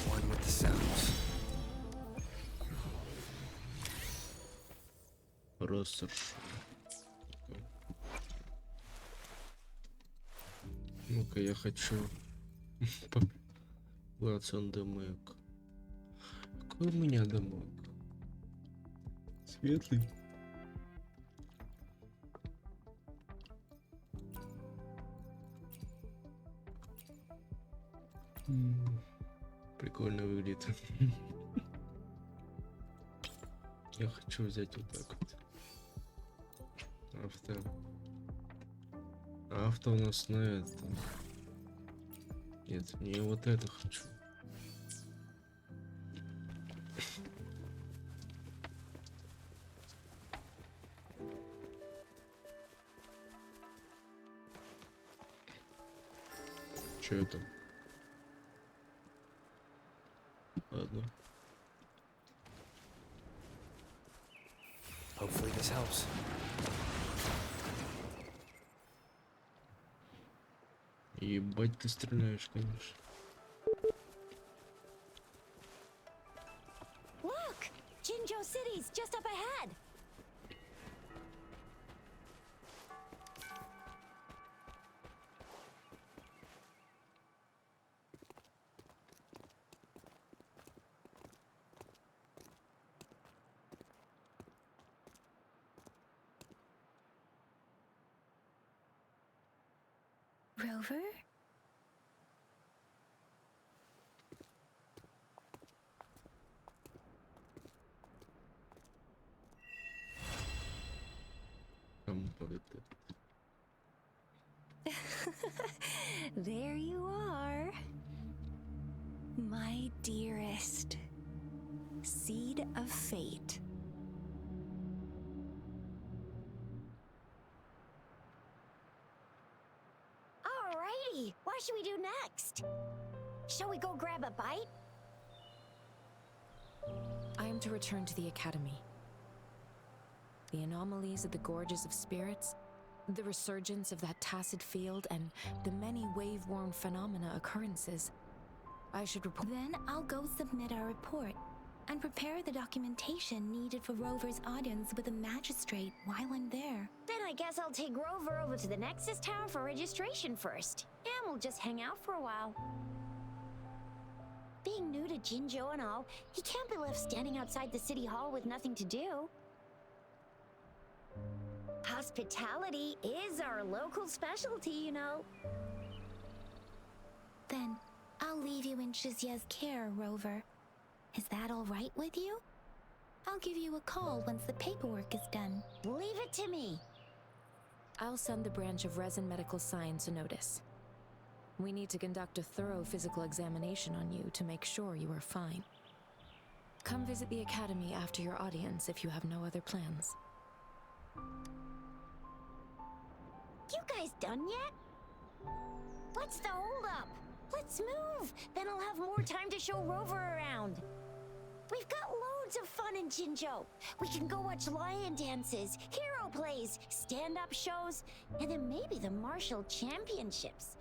One with the sounds. Просто. Ну-ка, я хочу Watson дамаг. Какой у меня дамаг? Светлый. Прикольно выглядит. Я хочу взять вот так вот. Авто. Авто у нас на это. Нет, не вот это хочу. Что это? Ладно. Hopefully this helps. Ебать ты стреляешь, конечно. Look! Jinzhou City's just up ahead! Rover? Кому это? There you are. My dearest. Seed of fate. Alrighty, what should we do next? Shall we go grab a bite? I am to return to the academy. The anomalies of the gorges of spirits, the resurgence of that tacit field, and the many wave-worn phenomena occurrences. I should report. Then I'll go submit our report and prepare the documentation needed for Rover's audience with the magistrate while I'm there. Then I guess I'll take Rover over to the Nexus Tower for registration first. And we'll just hang out for a while. Being new to Jinzhou and all, he can't be left standing outside the city hall with nothing to do. Hospitality is our local specialty, you know. Then I'll leave you in Shizia's care, Rover. Is that all right with you? I'll give you a call once the paperwork is done. Leave it to me. I'll send the branch of Resin Medical Science a notice. We need to conduct a thorough physical examination on you to make sure you are fine. Come visit the academy after your audience if you have no other plans. You guys done yet? What's the holdup? Let's move. Then I'll have more time to show Rover around. We've got loads of fun in Jinzhou. We can go watch lion dances, hero plays, stand-up shows, and then maybe the martial championships.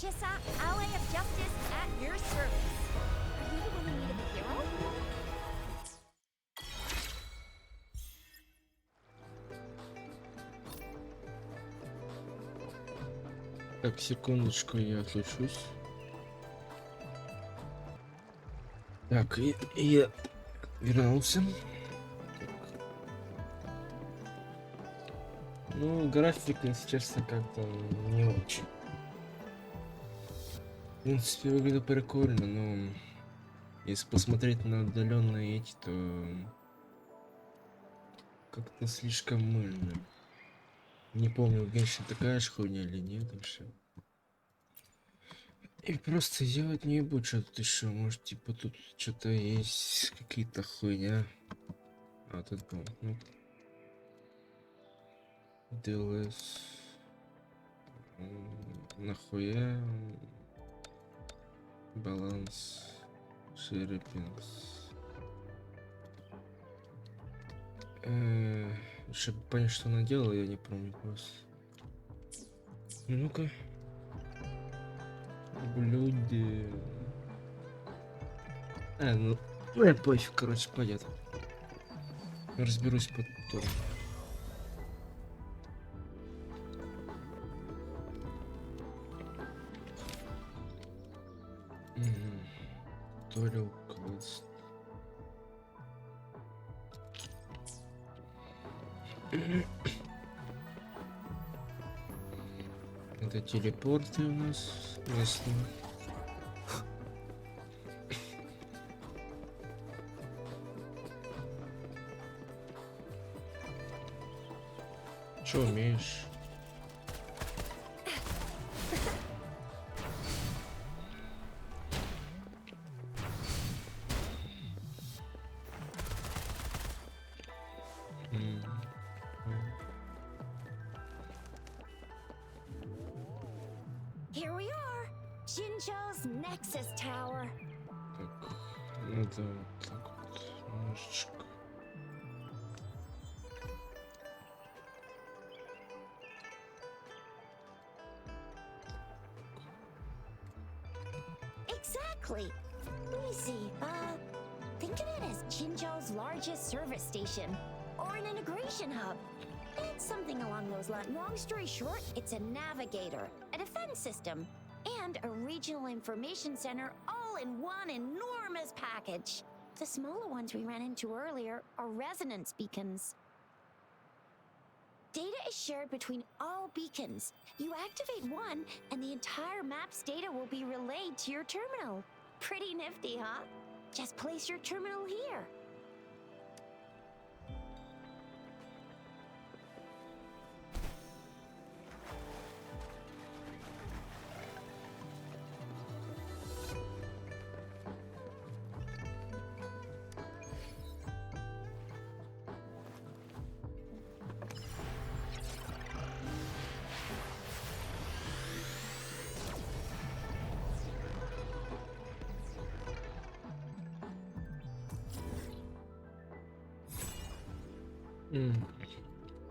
Chissa, ally of justice, at your service. Are you the one who needed the hero? Так, секундочку, я отлучусь. Так, и я вернулся. Ну, график, если честно, как-то не очень. В принципе, выглядит прикольно, но если посмотреть на отдаленные эти, то как-то слишком мыльно. Не помню, конечно, такая же хуйня или нет вообще. И просто делать не буду что-то еще. Может, типа тут что-то есть, какие-то хуйня. А тут был, ну, DLS. Нахуя? Баланс. Шерепинс. Чтобы понять, что она делала, я не помню просто. Ну-ка. Блюде. Ну я пофиг, короче, пойдет. Разберусь потом. Туториал квест. Это телепорты у нас местные. Что умеешь? Here we are, Jinzhou's Nexus Tower. Так, надо вот так вот немножечко. Exactly. Let me see. Think of it as Jinzhou's largest service station, or an integration hub. It's something along those lines. Long story short, it's a navigator, a defense system, and a regional information center all in one enormous package. The smaller ones we ran into earlier are resonance beacons. Data is shared between all beacons. You activate one, and the entire map's data will be relayed to your terminal. Pretty nifty, huh? Just place your terminal here.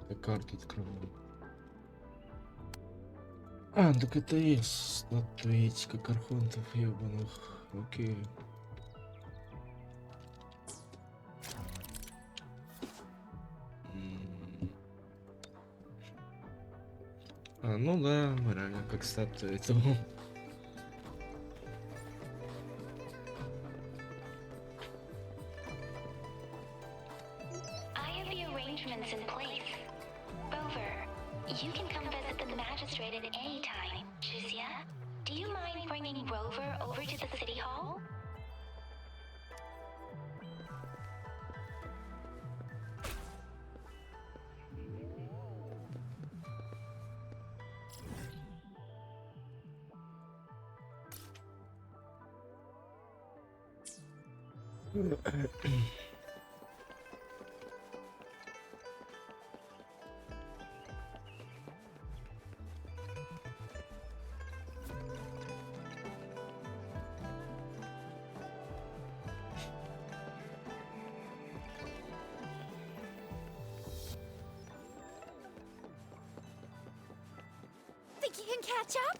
Я карту открываю. Так это есть статуэтика архонтов ебаных. Окей. Ну да, реально как статуя этого. I have the arrangements in place. Rover, you can come visit the magistrate at any time. Jizya, do you mind bringing Rover over to the city hall? Think you can catch up?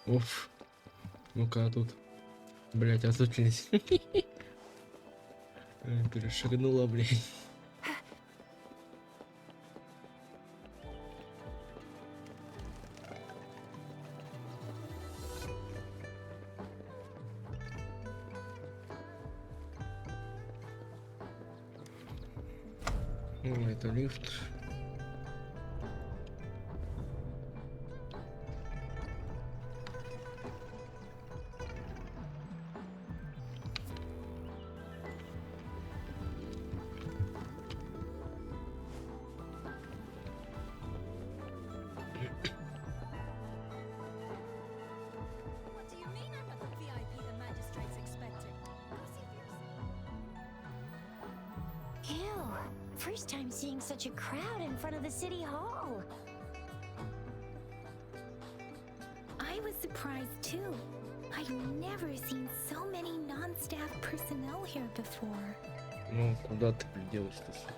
Уф. Ну-ка тут. Блять, отучились. Перешагнула, блять. О, это лифт. What do you mean I'm not the VIP the magistrate's expecting? Go see for yourself. Ew. First time seeing such a crowd in front of the city hall. I was surprised too. I've never seen so many non-staff personnel here before. Ну, куда ты приделась-то, сука?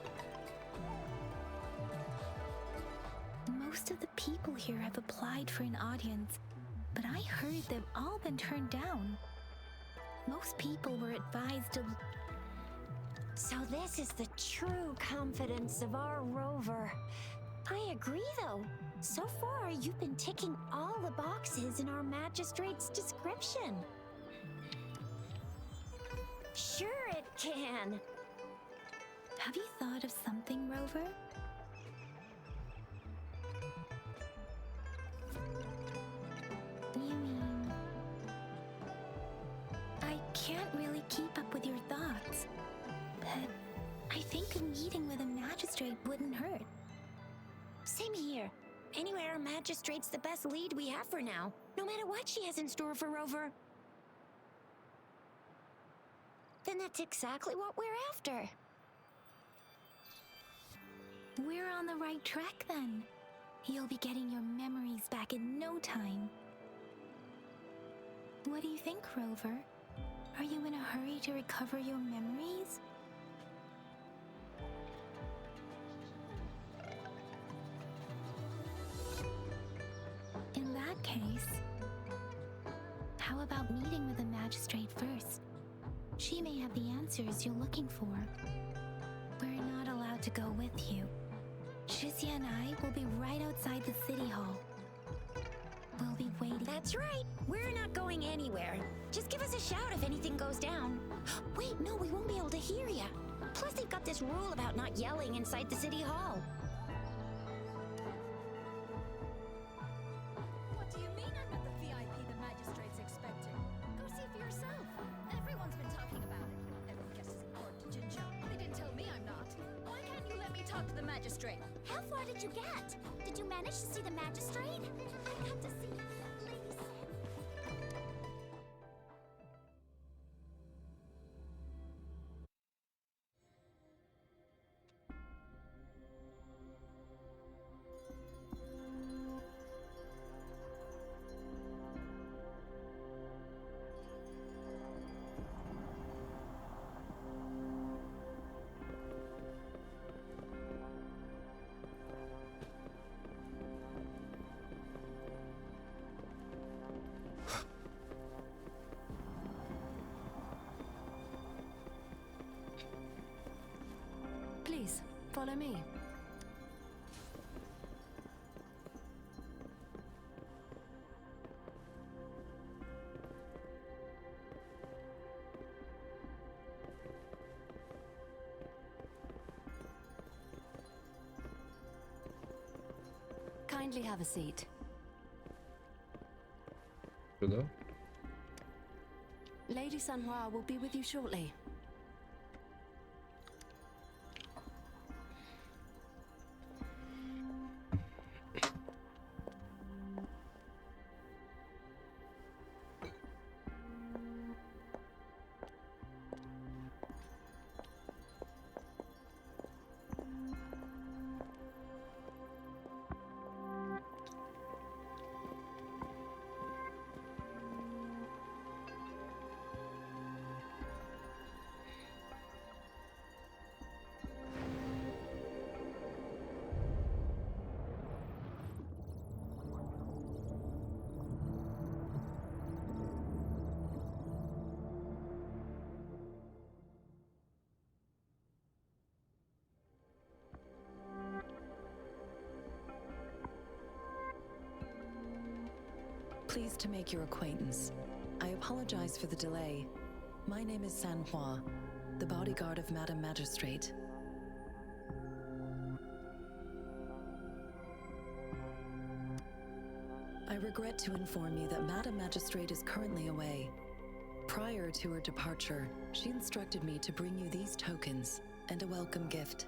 Most of the people here have applied for an audience, but I heard they've all been turned down. Most people were advised to... So this is the true confidence of our rover. I agree though. So far, you've been ticking all the boxes in our magistrate's description. Sure it can. Have you thought of something, Rover? You mean... I can't really keep up with your thoughts, but I think a meeting with a magistrate wouldn't hurt. Same here. Anyway, our magistrate's the best lead we have for now, no matter what she has in store for Rover. Then that's exactly what we're after. We're on the right track then. You'll be getting your memories back in no time. What do you think, Rover? Are you in a hurry to recover your memories? In that case, how about meeting with the magistrate first? She may have the answers you're looking for. We're not allowed to go with you. Shizia and I will be right outside the city hall. We'll be waiting. That's right. We're not going anywhere. Just give us a shout if anything goes down. Wait, no, we won't be able to hear ya. Plus, they've got this rule about not yelling inside the city hall. What do you mean I'm not the VIP the magistrate's expecting? Go see for yourself. Everyone's been talking about it. Everyone guesses important to Jinzhou. They didn't tell me I'm not. Why can't you let me talk to the magistrate? How far did you get? Did you manage to see the magistrate? I got to see Lady Sam. Please, follow me. Kindly have a seat. Сюда? Lady Sanhua will be with you shortly. Pleased to make your acquaintance. I apologize for the delay. My name is San Hua, the bodyguard of Madam Magistrate. I regret to inform you that Madam Magistrate is currently away. Prior to her departure, she instructed me to bring you these tokens and a welcome gift.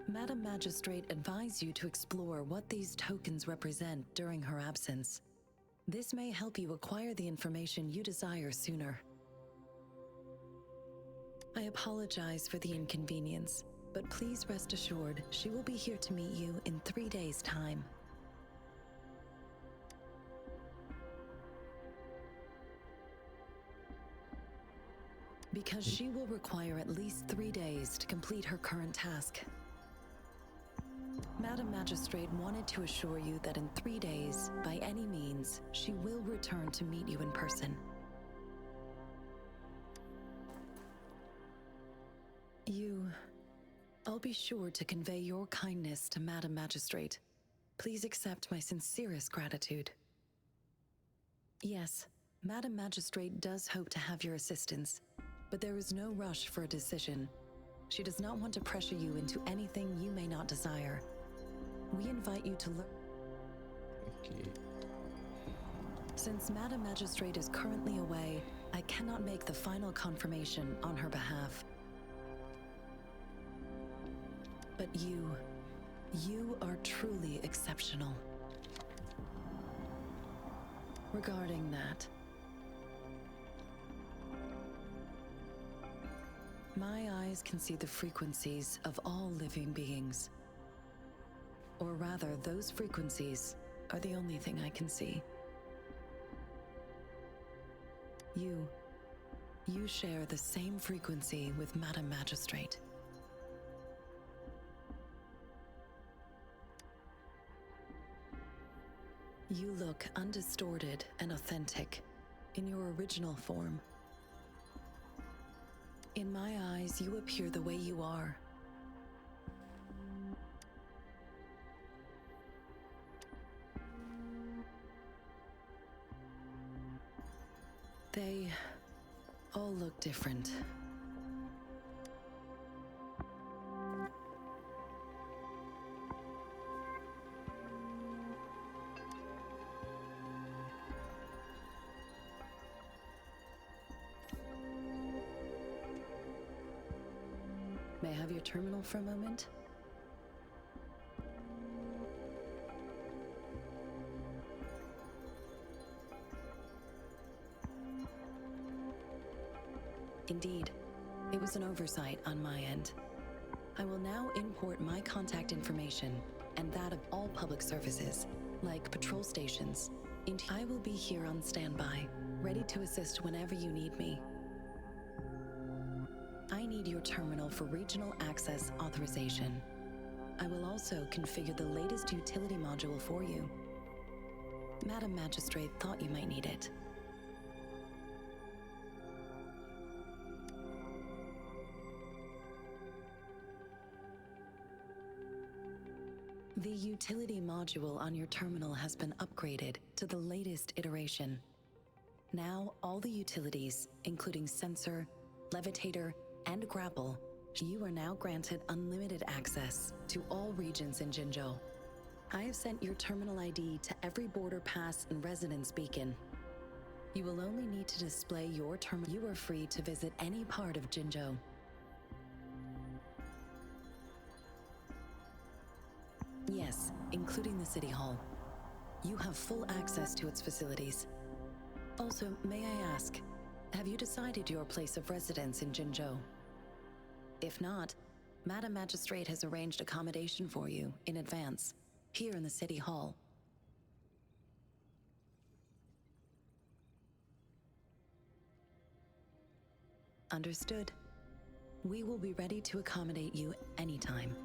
Madam Magistrate advised you to explore what these tokens represent during her absence. This may help you acquire the information you desire sooner. I apologize for the inconvenience, but please rest assured she will be here to meet you in 3 days' time. Because she will require at least 3 days to complete her current task. Madam Magistrate wanted to assure you that in 3 days, by any means, she will return to meet you in person. I'll be sure to convey your kindness to Madam Magistrate. Please accept my sincerest gratitude. Yes, Madam Magistrate does hope to have your assistance, but there is no rush for a decision. She does not want to pressure you into anything you may not desire. We invite you to learn. Okay. Since Madam Magistrate is currently away, I cannot make the final confirmation on her behalf. But you are truly exceptional. Regarding that, my eyes can see the frequencies of all living beings. Or rather, those frequencies are the only thing I can see. You share the same frequency with Madam Magistrate. You look undistorted and authentic in your original form. In my eyes, you appear the way you are. They all look different. May I have your terminal for a moment? Indeed, it was an oversight on my end. I will now import my contact information and that of all public services, like patrol stations, into. I will be here on standby, ready to assist whenever you need me. I need your terminal for regional access authorization. I will also configure the latest utility module for you. Madam Magistrate thought you might need it. The utility module on your terminal has been upgraded to the latest iteration. Now, all the utilities, including sensor, levitator, and grapple, you are now granted unlimited access to all regions in Jinzhou. I have sent your terminal ID to every border pass and residence beacon. You will only need to display your terminal. You are free to visit any part of Jinzhou. Yes, including the City Hall. You have full access to its facilities. Also, may I ask, have you decided your place of residence in Jinzhou? If not, Madam Magistrate has arranged accommodation for you in advance, here in the City Hall. Understood. We will be ready to accommodate you anytime.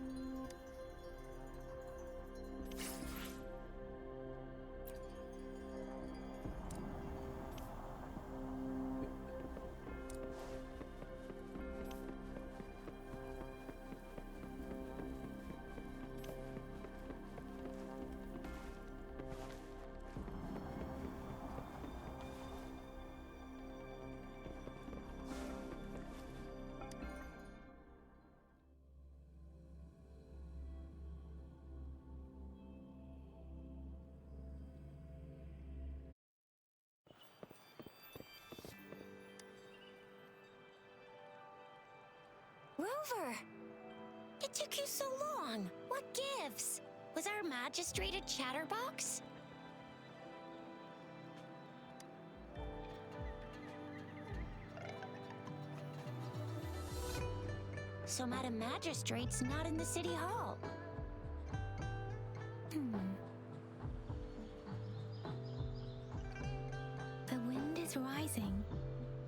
Rover! It took you so long. What gives? Was our magistrate a chatterbox? So Madam Magistrate's not in the city hall. The wind is rising.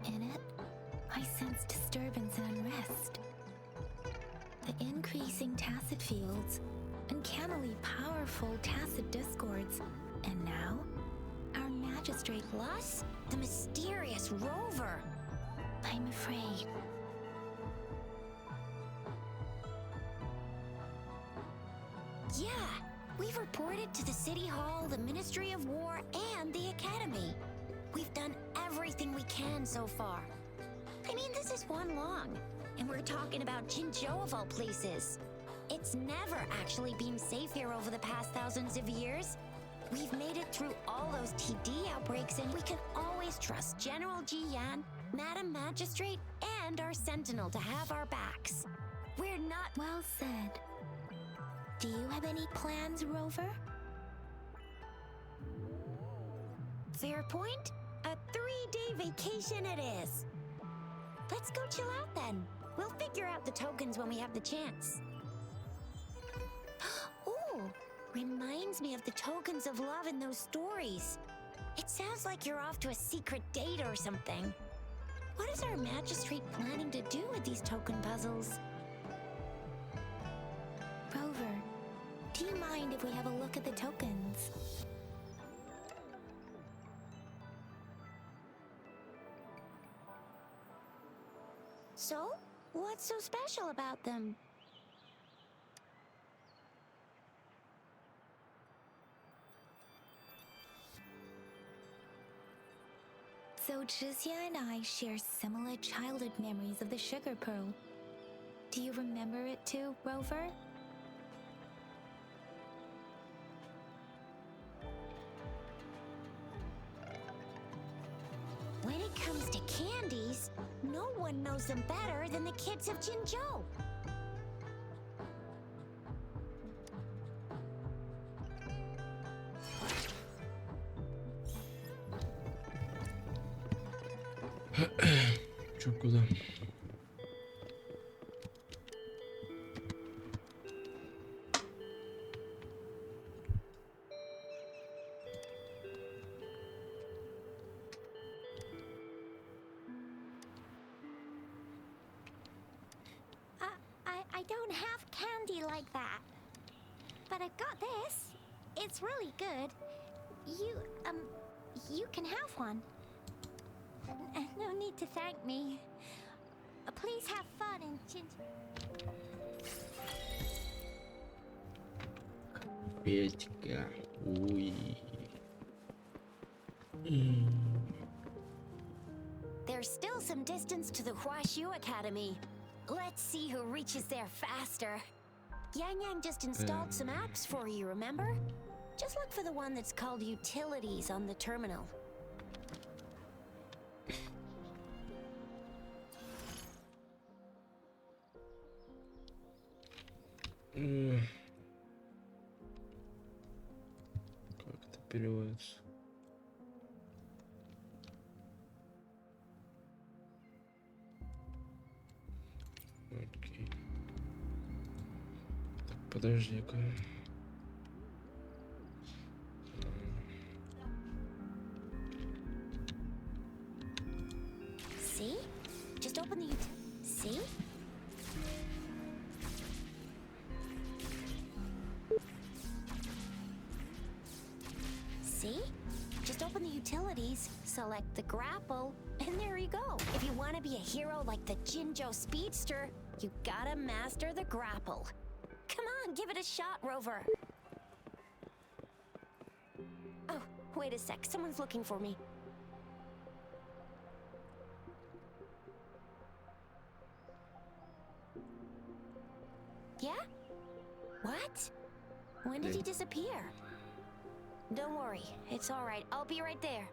In it, I sense disturbance and unrest. The increasing tacit fields, uncannily powerful tacit discords, and now, our magistrate. Plus, the mysterious Rover. I'm afraid. Yeah, we've reported to the City Hall, the Ministry of War, and the Academy. We've done everything we can so far. I mean, this is one long, and we're talking about Jinzhou of all places. It's never actually been safe here over the past thousands of years. We've made it through all those TD outbreaks, and we can always trust General Ji Yan, Madam Magistrate, and our Sentinel to have our backs. We're not... Well said. Do you have any plans, Rover? Fair point. A 3-day vacation it is. Let's go chill out then. We'll figure out the tokens when we have the chance. Ooh, reminds me of the tokens of love in those stories. It sounds like you're off to a secret date or something. What is our magistrate planning to do with these token puzzles? Rover, do you mind if we have a look at the tokens? So, what's so special about them? So Zhixia and I share similar childhood memories of the sugar pearl. Do you remember it too, Rover? When it comes to candies, no one knows them better than the kids of Jinzhou. Чё, куда? I don't have candy like that. But I've got this. It's really good. You can have one. No need to thank me. Please have fun in Петька. Ой. There's still some distance to the Huaxiu Academy. Let's see who reaches there faster. Yang Yang just installed some apps for you, remember? Just look for the one that's called Utilities on the terminal. Как это переводится? Окей. Так, подожди-ка. See? Just open the See? See? Just open the utilities, select the grapple, and there you go. If you want to be a hero like the Jinzhou Speedster, you gotta master the grapple. Come on, give it a shot, Rover. Oh, wait a sec. Someone's looking for me. Yeah? What? When did he disappear? Don't worry, it's all right. I'll be right there.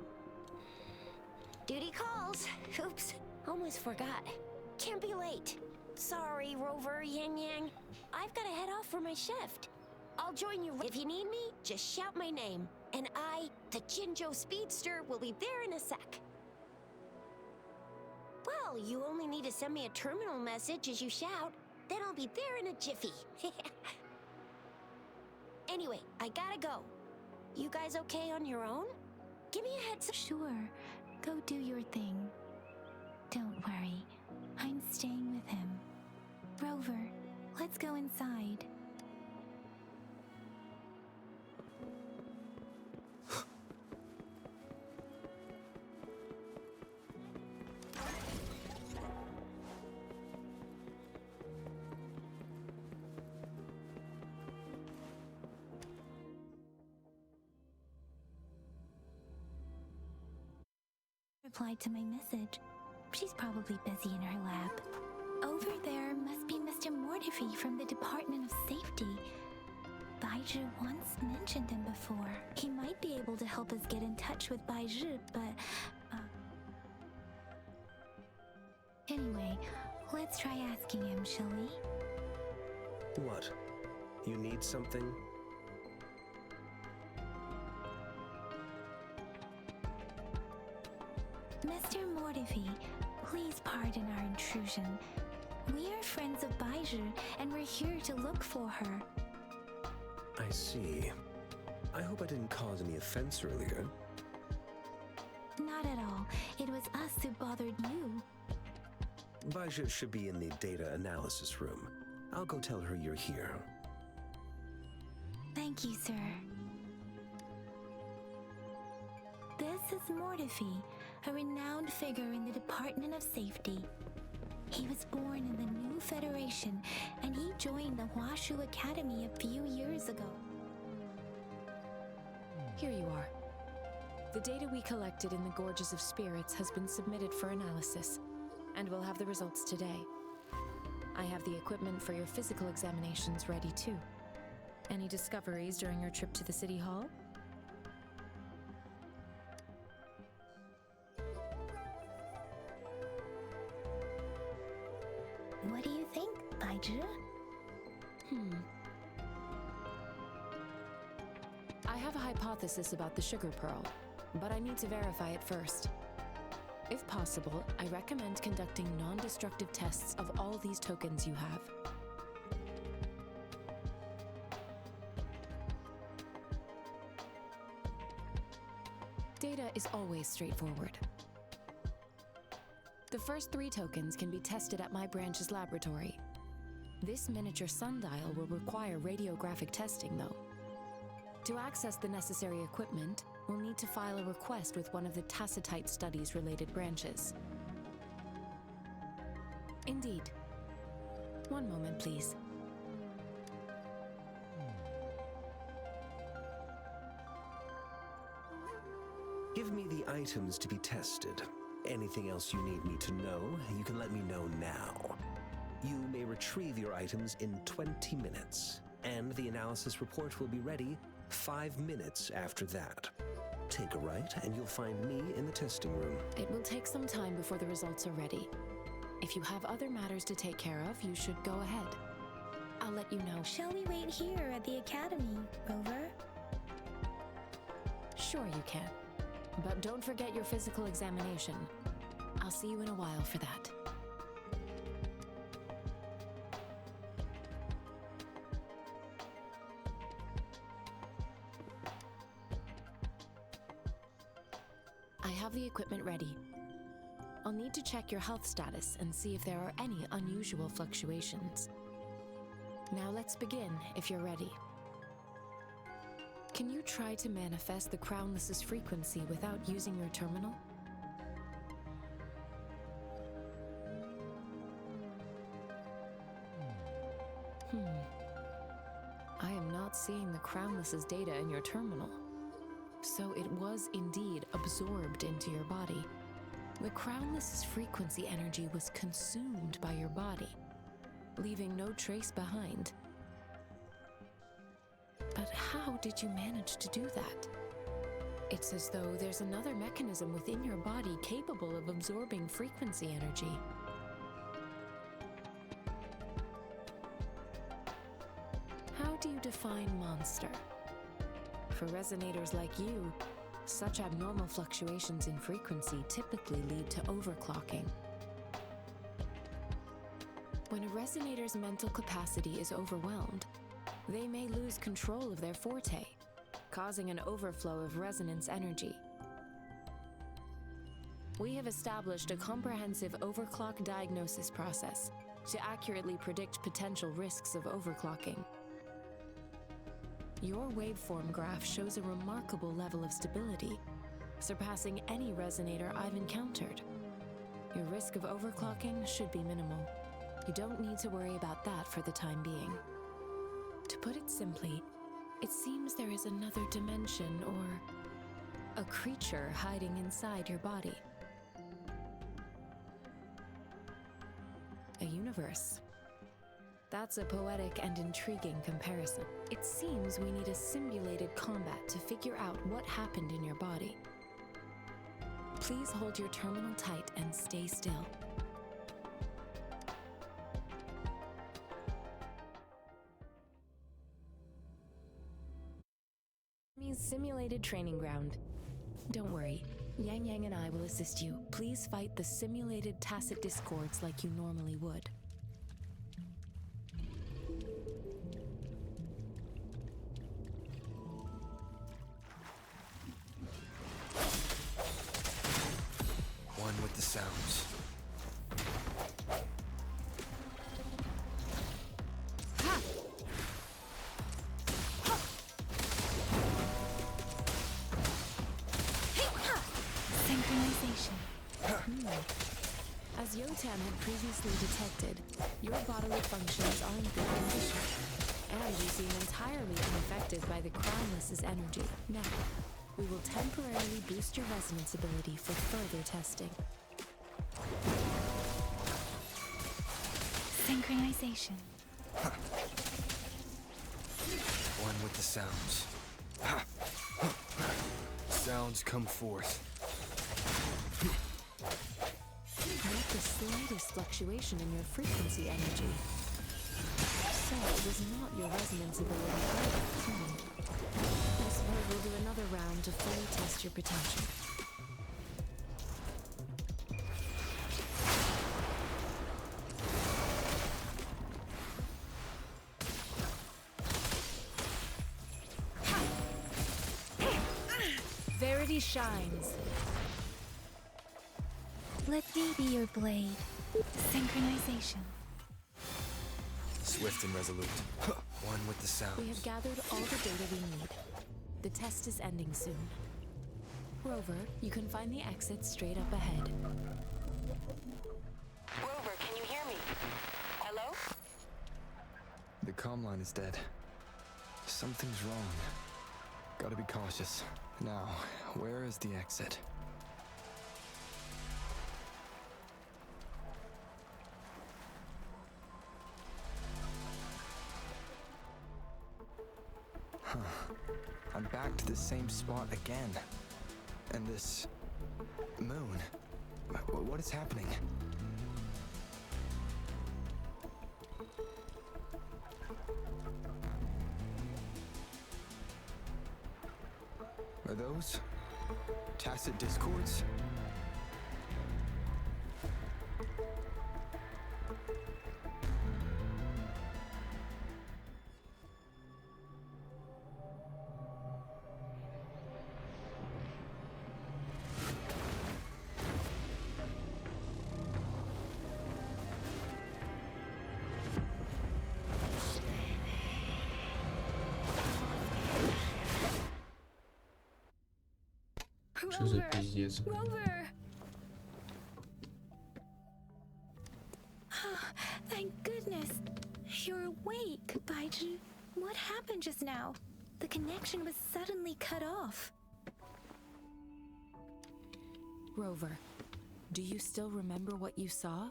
Duty calls. Oops, almost forgot. Can't be late. Sorry, Rover Yang Yang. I've got to head off for my shift. I'll join you. If you need me, just shout my name. And I, the Jinjo Speedster, will be there in a sec. Well, you only need to send me a terminal message as you shout. Then I'll be there in a jiffy. Anyway, I gotta go. You guys okay on your own? Give me a heads up. Sure, go do your thing. Don't worry, I'm staying with him. Rover, let's go inside. Replied to my message. She's probably busy in her lab. Over there must be Mr. Mortifi from the Department of Safety. Baizhi once mentioned him before. He might be able to help us get in touch with Baizhi, but... Anyway, let's try asking him, shall we? What? You need something? Mr. Mortifi, please pardon our intrusion. We are friends of Baizhi, and we're here to look for her. I see. I hope I didn't cause any offense earlier. Not at all. It was us who bothered you. Baizhi should be in the data analysis room. I'll go tell her you're here. Thank you, sir. This is Mortifi, a renowned figure in the Department of Safety. He was born in the new Federation, and he joined the Huashu Academy a few years ago. Here you are. The data we collected in the Gorges of Spirits has been submitted for analysis, and we'll have the results today. I have the equipment for your physical examinations ready too. Any discoveries during your trip to the City Hall? What do you think, Baizhi? I have a hypothesis about the sugar pearl, but I need to verify it first. If possible, I recommend conducting non-destructive tests of all these tokens you have. Data is always straightforward. The first 3 tokens can be tested at my branch's laboratory. This miniature sundial will require radiographic testing, though. To access the necessary equipment, we'll need to file a request with one of the Tacitite Studies-related branches. Indeed. One moment, please. Give me the items to be tested. Anything else you need me to know, you can let me know now. You may retrieve your items in 20 minutes, and the analysis report will be ready 5 minutes after that. Take a right, and you'll find me in the testing room. It will take some time before the results are ready. If you have other matters to take care of, you should go ahead. I'll let you know. Shall we wait here at the Academy, Rover? Sure you can. But don't forget your physical examination. I'll see you in a while for that. I have the equipment ready. I'll need to check your health status and see if there are any unusual fluctuations. Now let's begin, if you're ready. Can you try to manifest the Crownless's frequency without using your terminal? I am not seeing the Crownless's data in your terminal. So it was indeed absorbed into your body. The Crownless's frequency energy was consumed by your body, leaving no trace behind. But how did you manage to do that? It's as though there's another mechanism within your body capable of absorbing frequency energy. define monster. For resonators like you, such abnormal fluctuations in frequency typically lead to overclocking. When a resonator's mental capacity is overwhelmed, they may lose control of their forte, causing an overflow of resonance energy. We have established a comprehensive overclock diagnosis process to accurately predict potential risks of overclocking. Your waveform graph shows a remarkable level of stability, surpassing any resonator I've encountered. Your risk of overclocking should be minimal. You don't need to worry about that for the time being. To put it simply, it seems there is another dimension or a creature hiding inside your body. A universe. That's a poetic and intriguing comparison. It seems we need a simulated combat to figure out what happened in your body. Please hold your terminal tight and stay still. Simulated training ground. Don't worry, Yang Yang and I will assist you. Please fight the simulated tacit discords like you normally would. One with the sounds. As Yotan had previously detected, your bodily functions are in good condition, and you seem entirely unaffected by the Crownless's energy. Now, we will temporarily boost your resonance ability for further testing. Synchronization. One with the sounds. Sounds come forth. Not the slightest fluctuation in your frequency energy. So it was not your resonance ability either. I suppose we'll do another round to fully test your potential. Verity shines. Let me be your blade. Synchronization. Swift and resolute. One with the sounds. We have gathered all the data we need. The test is ending soon. Rover, you can find the exit straight up ahead. Rover, can you hear me? Hello? The comm line is dead. Something's wrong. Gotta be cautious. Now, where is the exit? I'm back to the same spot again. And this moon. What is happening? Are those tacit discords? Что за пиздец? Rover! Thank goodness. You're awake, Baiju. What happened just now? The connection was suddenly cut off. Rover, do you still remember what you saw?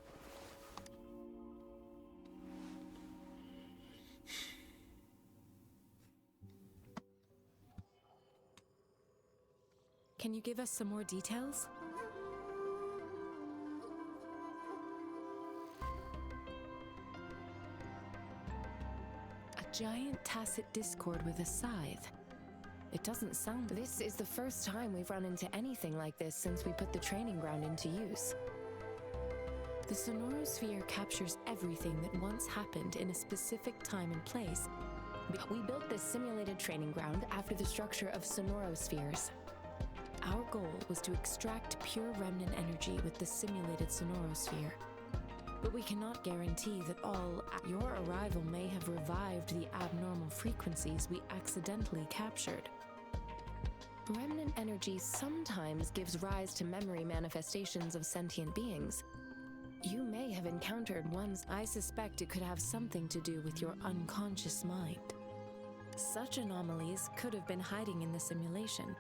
Can you give us some more details? A giant tacit discord with a scythe. It doesn't sound... This is the first time we've run into anything like this since we put the training ground into use. The sonorosphere captures everything that once happened in a specific time and place. We built this simulated training ground after the structure of sonorospheres. Our goal was to extract pure remnant energy with the simulated sonorosphere. But we cannot guarantee that your arrival may have revived the abnormal frequencies we accidentally captured. Remnant energy sometimes gives rise to memory manifestations of sentient beings. You may have encountered ones. I suspect it could have something to do with your unconscious mind. Such anomalies could have been hiding in the simulation,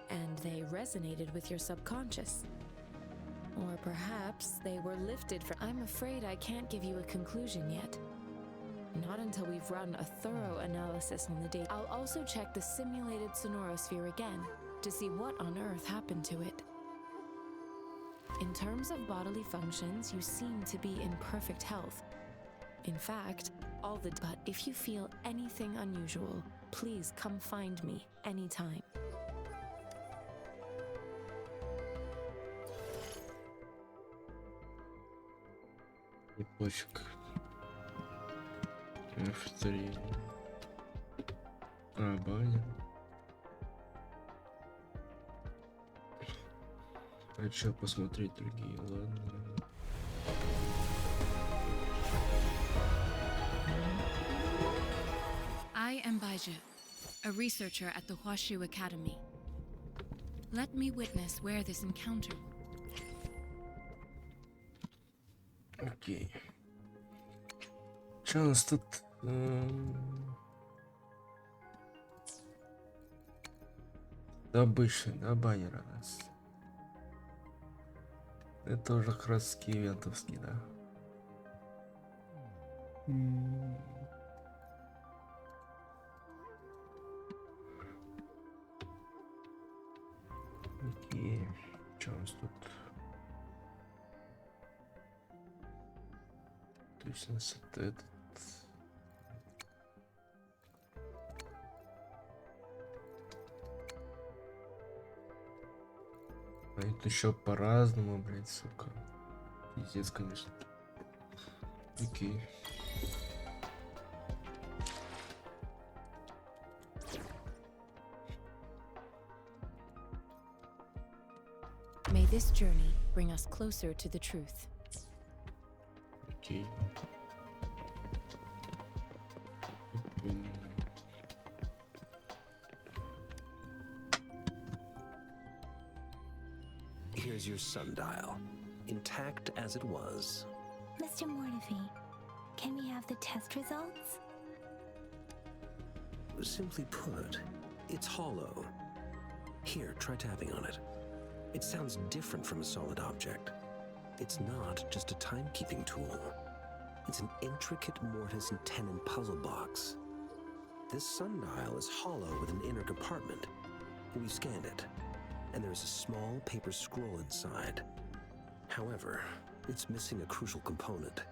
and they resonated with your subconscious. Or perhaps they were lifted from... I'm afraid I can't give you a conclusion yet. Not until we've run a thorough analysis on the data. I'll also check the simulated sonorosphere again to see what on earth happened to it. In terms of bodily functions, you seem to be in perfect health. In fact, but if you feel anything unusual, please come find me anytime. И пофиг. F3. Баня. А чё посмотреть другие? Ладно. I am Baija, a researcher at the Huashu Academy. Let me witness where this encounter... Окей. Чё у нас тут? Обычный, да, баннер у нас. Это уже краски ивентовский, да. Окей. Чё у нас тут? То есть у нас это этот... А это еще по-разному, блядь, сука. Пиздец, конечно. Окей. May this journey bring us closer to the truth. Окей. Here's your sundial, intact as it was. Mr. Mortefi, can we have the test results? Simply put, it's hollow. Here, try tapping on it. It sounds different from a solid object. It's not just a timekeeping tool. It's an intricate mortise and tenon puzzle box. This sundial is hollow with an inner compartment. We've scanned it, and there's a small paper scroll inside. However, it's missing a crucial component.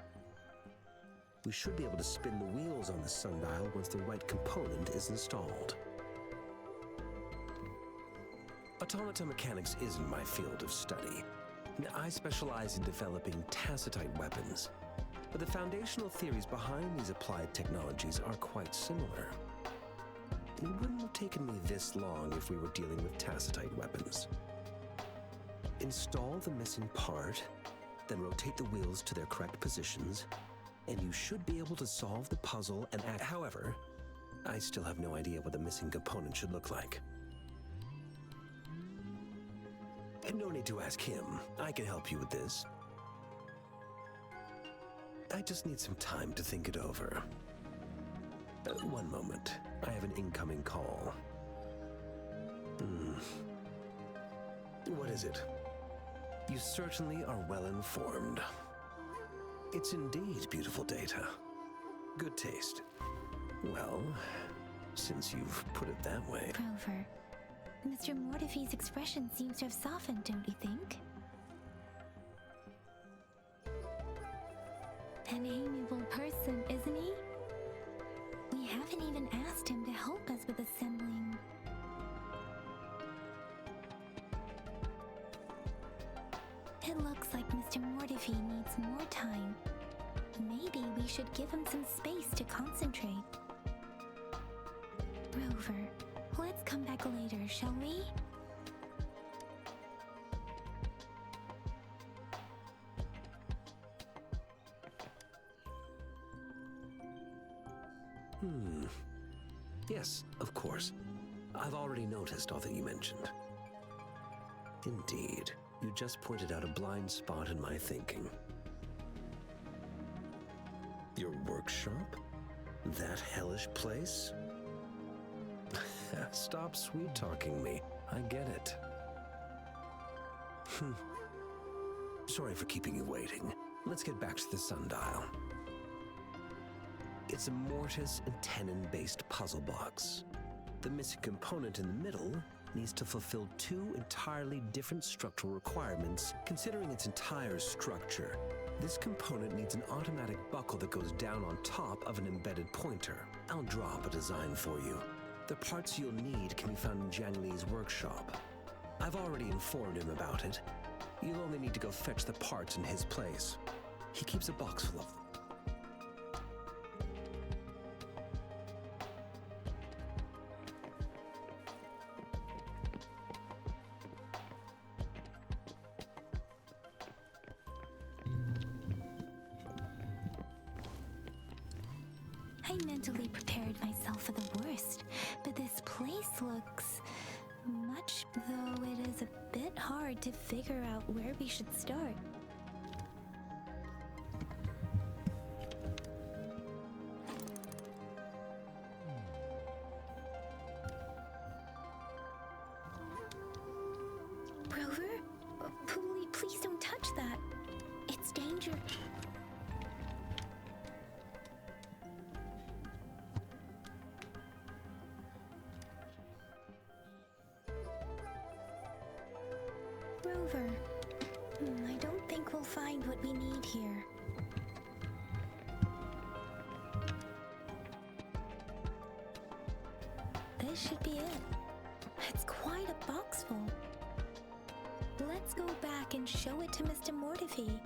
We should be able to spin the wheels on the sundial once the right component is installed. Automata mechanics isn't my field of study. I specialize in developing tacitite weapons, but the foundational theories behind these applied technologies are quite similar. It wouldn't have taken me this long if we were dealing with tacitite weapons. Install the missing part, then rotate the wheels to their correct positions, and you should be able to solve the puzzle and act. However, I still have no idea what the missing component should look like. And no need to ask him. I can help you with this. I just need some time to think it over. One moment. I have an incoming call. What is it? You certainly are well informed. It's indeed beautiful data. Good taste. Well, since you've put it that way... Grover, Mr. Mortefi's expression seems to have softened, don't you think? An amiable person, isn't he? We have haven't even asked him to help us with assembling. It looks like Mr. Mortefi needs more time. Maybe we should give him some space to concentrate. Rover, let's come back later, shall we? Yes, of course. I've already noticed all that you mentioned. Indeed, you just pointed out a blind spot in my thinking. Your workshop? That hellish place? Stop sweet-talking me. I get it. Sorry for keeping you waiting. Let's get back to the sundial. It's a mortise and tenon-based puzzle box. The missing component in the middle needs to fulfill two entirely different structural requirements, considering its entire structure. This component needs an automatic buckle that goes down on top of an embedded pointer. I'll draw up a design for you. The parts you'll need can be found in Jiang Li's workshop. I've already informed him about it. You'll only need to go fetch the parts in his place. He keeps a box full of them. I mentally prepared myself for the worst, but this place looks much, though it is a bit hard to figure out where we should start. Rover? Please don't touch that. It's danger. Rover, I don't think we'll find what we need here. This should be it. It's quite a box full. Let's go back and show it to Mr. Mortefi.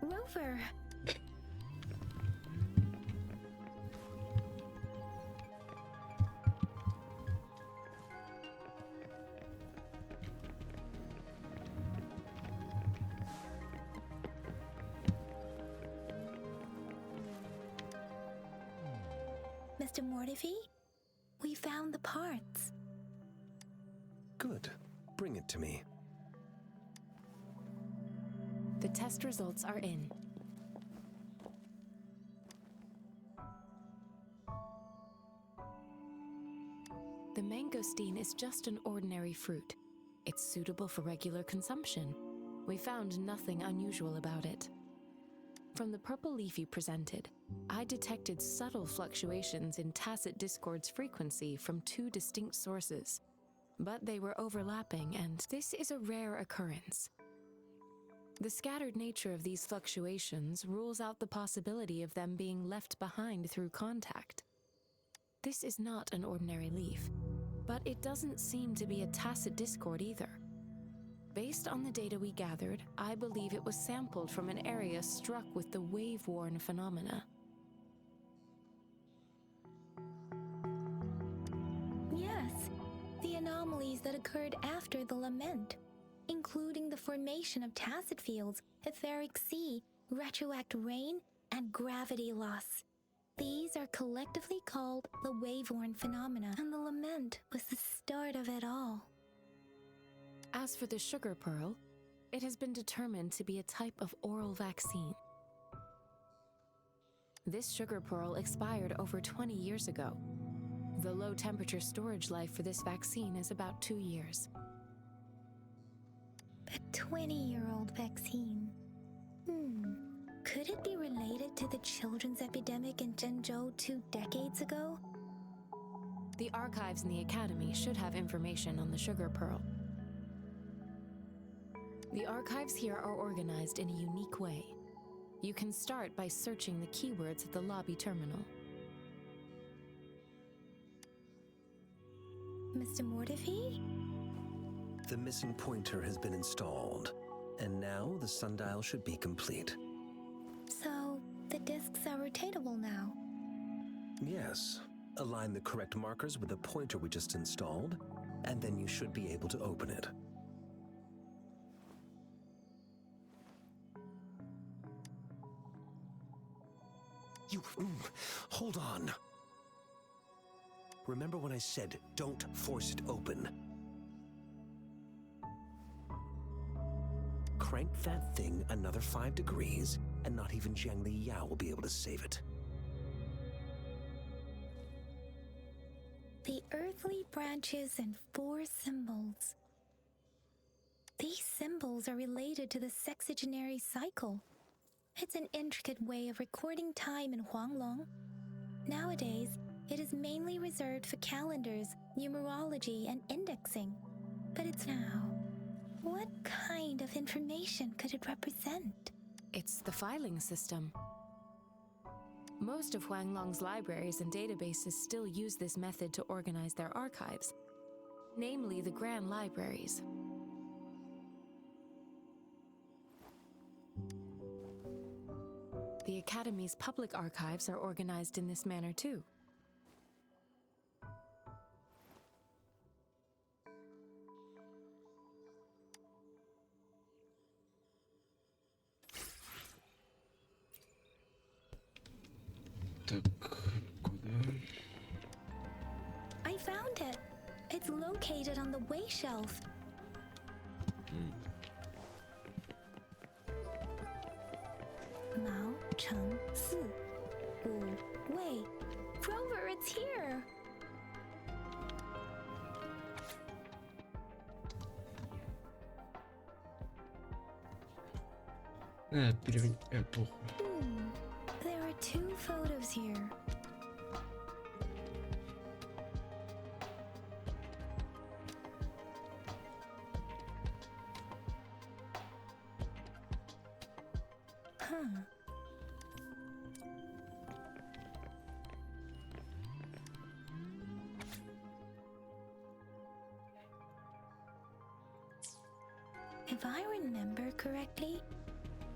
Rover! Mr. Mortefi, we found the parts. Good. Bring it to me. The test results are in. The mangosteen is just an ordinary fruit. It's suitable for regular consumption. We found nothing unusual about it. From the purple leaf you presented, I detected subtle fluctuations in tacit discord's frequency from two distinct sources, but they were overlapping, and this is a rare occurrence. The scattered nature of these fluctuations rules out the possibility of them being left behind through contact. This is not an ordinary leaf, but it doesn't seem to be a tacit discord either. Based on the data we gathered, I believe it was sampled from an area struck with the wave-worn phenomena. Yes, the anomalies that occurred after the lament, including the formation of tacit fields, etheric sea, retroact rain, and gravity loss. These are collectively called the wave-worn phenomena, and the lament was the start of it all. As for the sugar pearl, it has been determined to be a type of oral vaccine. This sugar pearl expired over 20 years ago. The low-temperature storage life for this vaccine is about 2 years. A 20-year-old vaccine. Could it be related to the children's epidemic in Zhengzhou 2 decades ago? The archives in the Academy should have information on the sugar pearl. The archives here are organized in a unique way. You can start by searching the keywords at the lobby terminal. Mr. Mortefi? The missing pointer has been installed, and now the sundial should be complete. So, the discs are rotatable now. Yes. Align the correct markers with the pointer we just installed, and then you should be able to open it. Hold on. Remember when I said, don't force it open? Crank that thing another 5 degrees, and not even Zhang Li Yao will be able to save it. The earthly branches and 4 symbols. These symbols are related to the sexagenary cycle. It's an intricate way of recording time in Huanglong. Nowadays, it is mainly reserved for calendars, numerology, and indexing. But it's now. What kind of information could it represent? It's the filing system. Most of Huanglong's libraries and databases still use this method to organize their archives, namely the Grand Libraries. The Academy's public archives are organized in this manner too. Так, куда? I found it. It's located on the way shelf. Mao Cheng Si Wu Wei. Rover, it's here. Похуй. There are 2 photos here. Huh. If I remember correctly,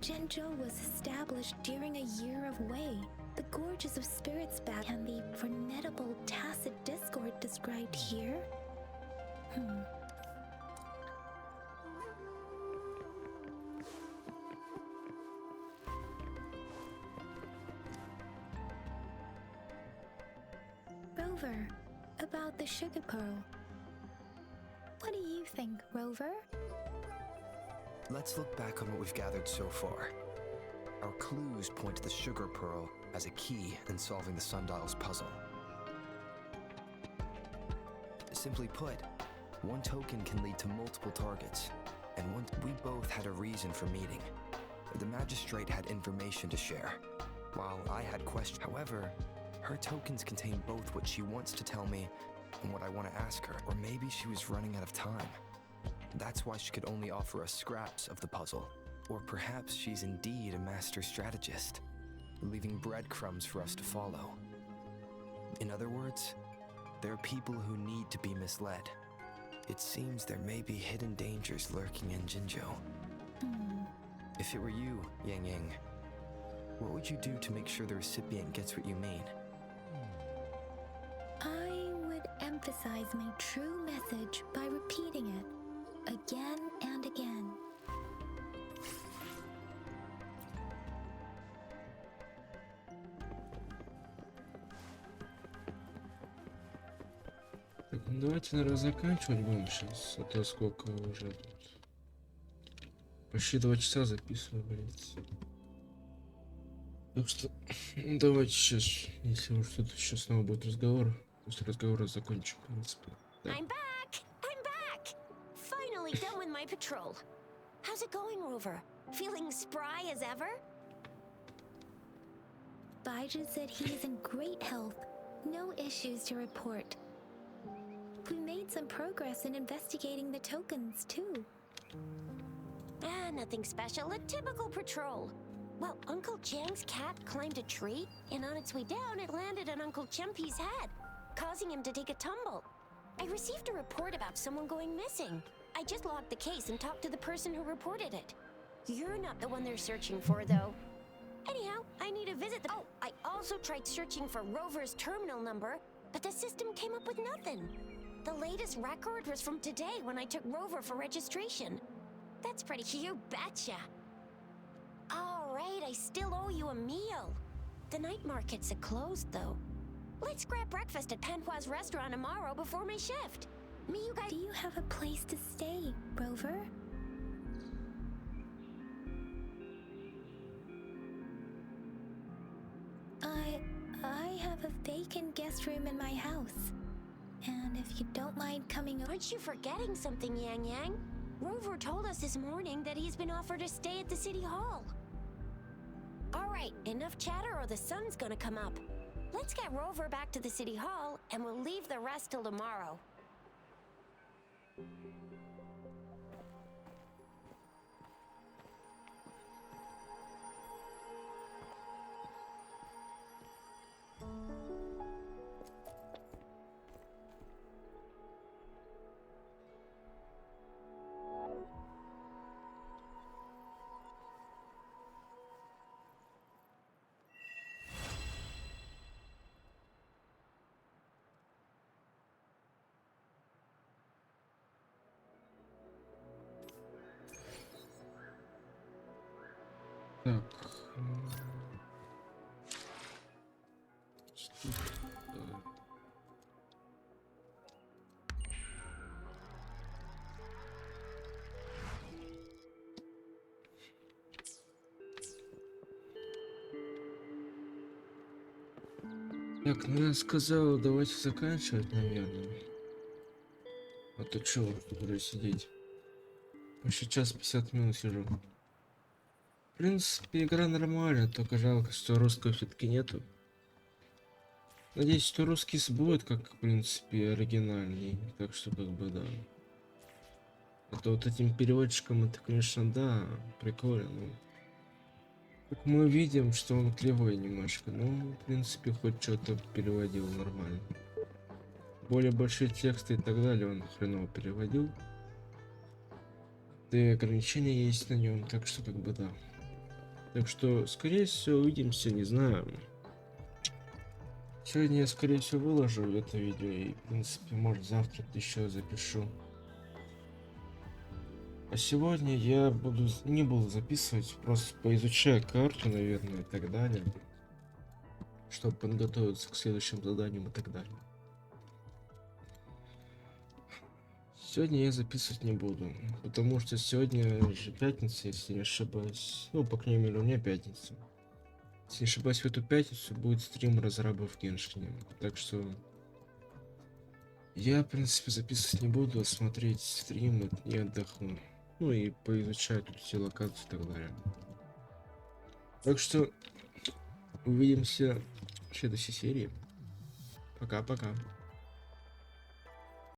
Zhenzhou was established during a year of Wei. The gorges of spirits back and the formidable tacit discord described here. Rover, about the sugar pearl. What do you think, Rover? Let's look back on what we've gathered so far. Our clues point to the sugar pearl as a key in solving the sundial's puzzle. Simply put, one token can lead to multiple targets, and we both had a reason for meeting. The magistrate had information to share, while I had questions. However, her tokens contain both what she wants to tell me and what I want to ask her, or maybe she was running out of time. That's why she could only offer us scraps of the puzzle. Or perhaps she's indeed a master strategist, leaving breadcrumbs for us to follow. In other words, there are people who need to be misled. It seems there may be hidden dangers lurking in Jinzhou. If it were you, Yang Yang, what would you do to make sure the recipient gets what you mean? I would emphasize my true message by repeating it again and again. Так, ну давайте, наверное, заканчивать будем сейчас. А то сколько уже тут. Почти 2 часа записываю, блядь. Так что давайте сейчас, если уж что-то еще снова будет разговор, после разговора закончим, в принципе. Да. I'm back! I'm back! Finally done with my patrol. How's it going, Rover? Feeling spry as ever? Baizhi said he is in great health. No issues to report. We made some progress in investigating the tokens, too. Nothing special. A typical patrol. Well, Uncle Chang's cat climbed a tree, and on its way down, it landed on Uncle Chempi's head, causing him to take a tumble. I received a report about someone going missing. I just logged the case and talked to the person who reported it. You're not the one they're searching for, though. Anyhow, I need to visit the... Oh, I also tried searching for Rover's terminal number, but the system came up with nothing. The latest record was from today when I took Rover for registration. That's pretty... You betcha. All right, I still owe you a meal. The night markets are closed, though. Let's grab breakfast at Panhua's restaurant tomorrow before my shift. Me, you guys... Do you have a place to stay, Rover? I have a vacant guest room in my house. And if you don't mind coming over... Aren't you forgetting something, Yang Yang? Rover told us this morning that he's been offered a stay at the City Hall. All right, enough chatter or the sun's gonna come up. Let's get Rover back to the City Hall, and we'll leave the rest till tomorrow. Так. Так, ну я сказал, давайте заканчивать, наверное. А то чё уже сидеть? Почти час 50 минут сижу. В принципе, игра нормальная, только жалко, что русского все-таки нету. Надеюсь, что русский будет, как, в принципе, оригинальный. Так что, как бы, да. А то вот этим переводчиком это, конечно, да, прикольно. Но... Как мы видим, что он кривой немножко. Ну, в принципе, хоть что-то переводил нормально. Более большие тексты и так далее он хреново переводил. Да и ограничения есть на нем, так что, как бы, да. Так что, скорее всего, увидимся, не знаю. Сегодня я, скорее всего, выложу это видео и, в принципе, может, завтра еще запишу. А сегодня я не буду записывать, просто поизучаю карту, наверное, и так далее. Чтобы подготовиться к следующим заданиям и так далее. Сегодня я записывать не буду, потому что сегодня же пятница, если не ошибаюсь. Ну, по крайней мере, у меня пятница. Если не ошибаюсь, в эту пятницу будет стрим разрабов в Геншине. Так что я, в принципе, записывать не буду, а смотреть стрим и отдохну. Ну и поизучать тут все локации и так далее. Так что увидимся в следующей серии. Пока-пока.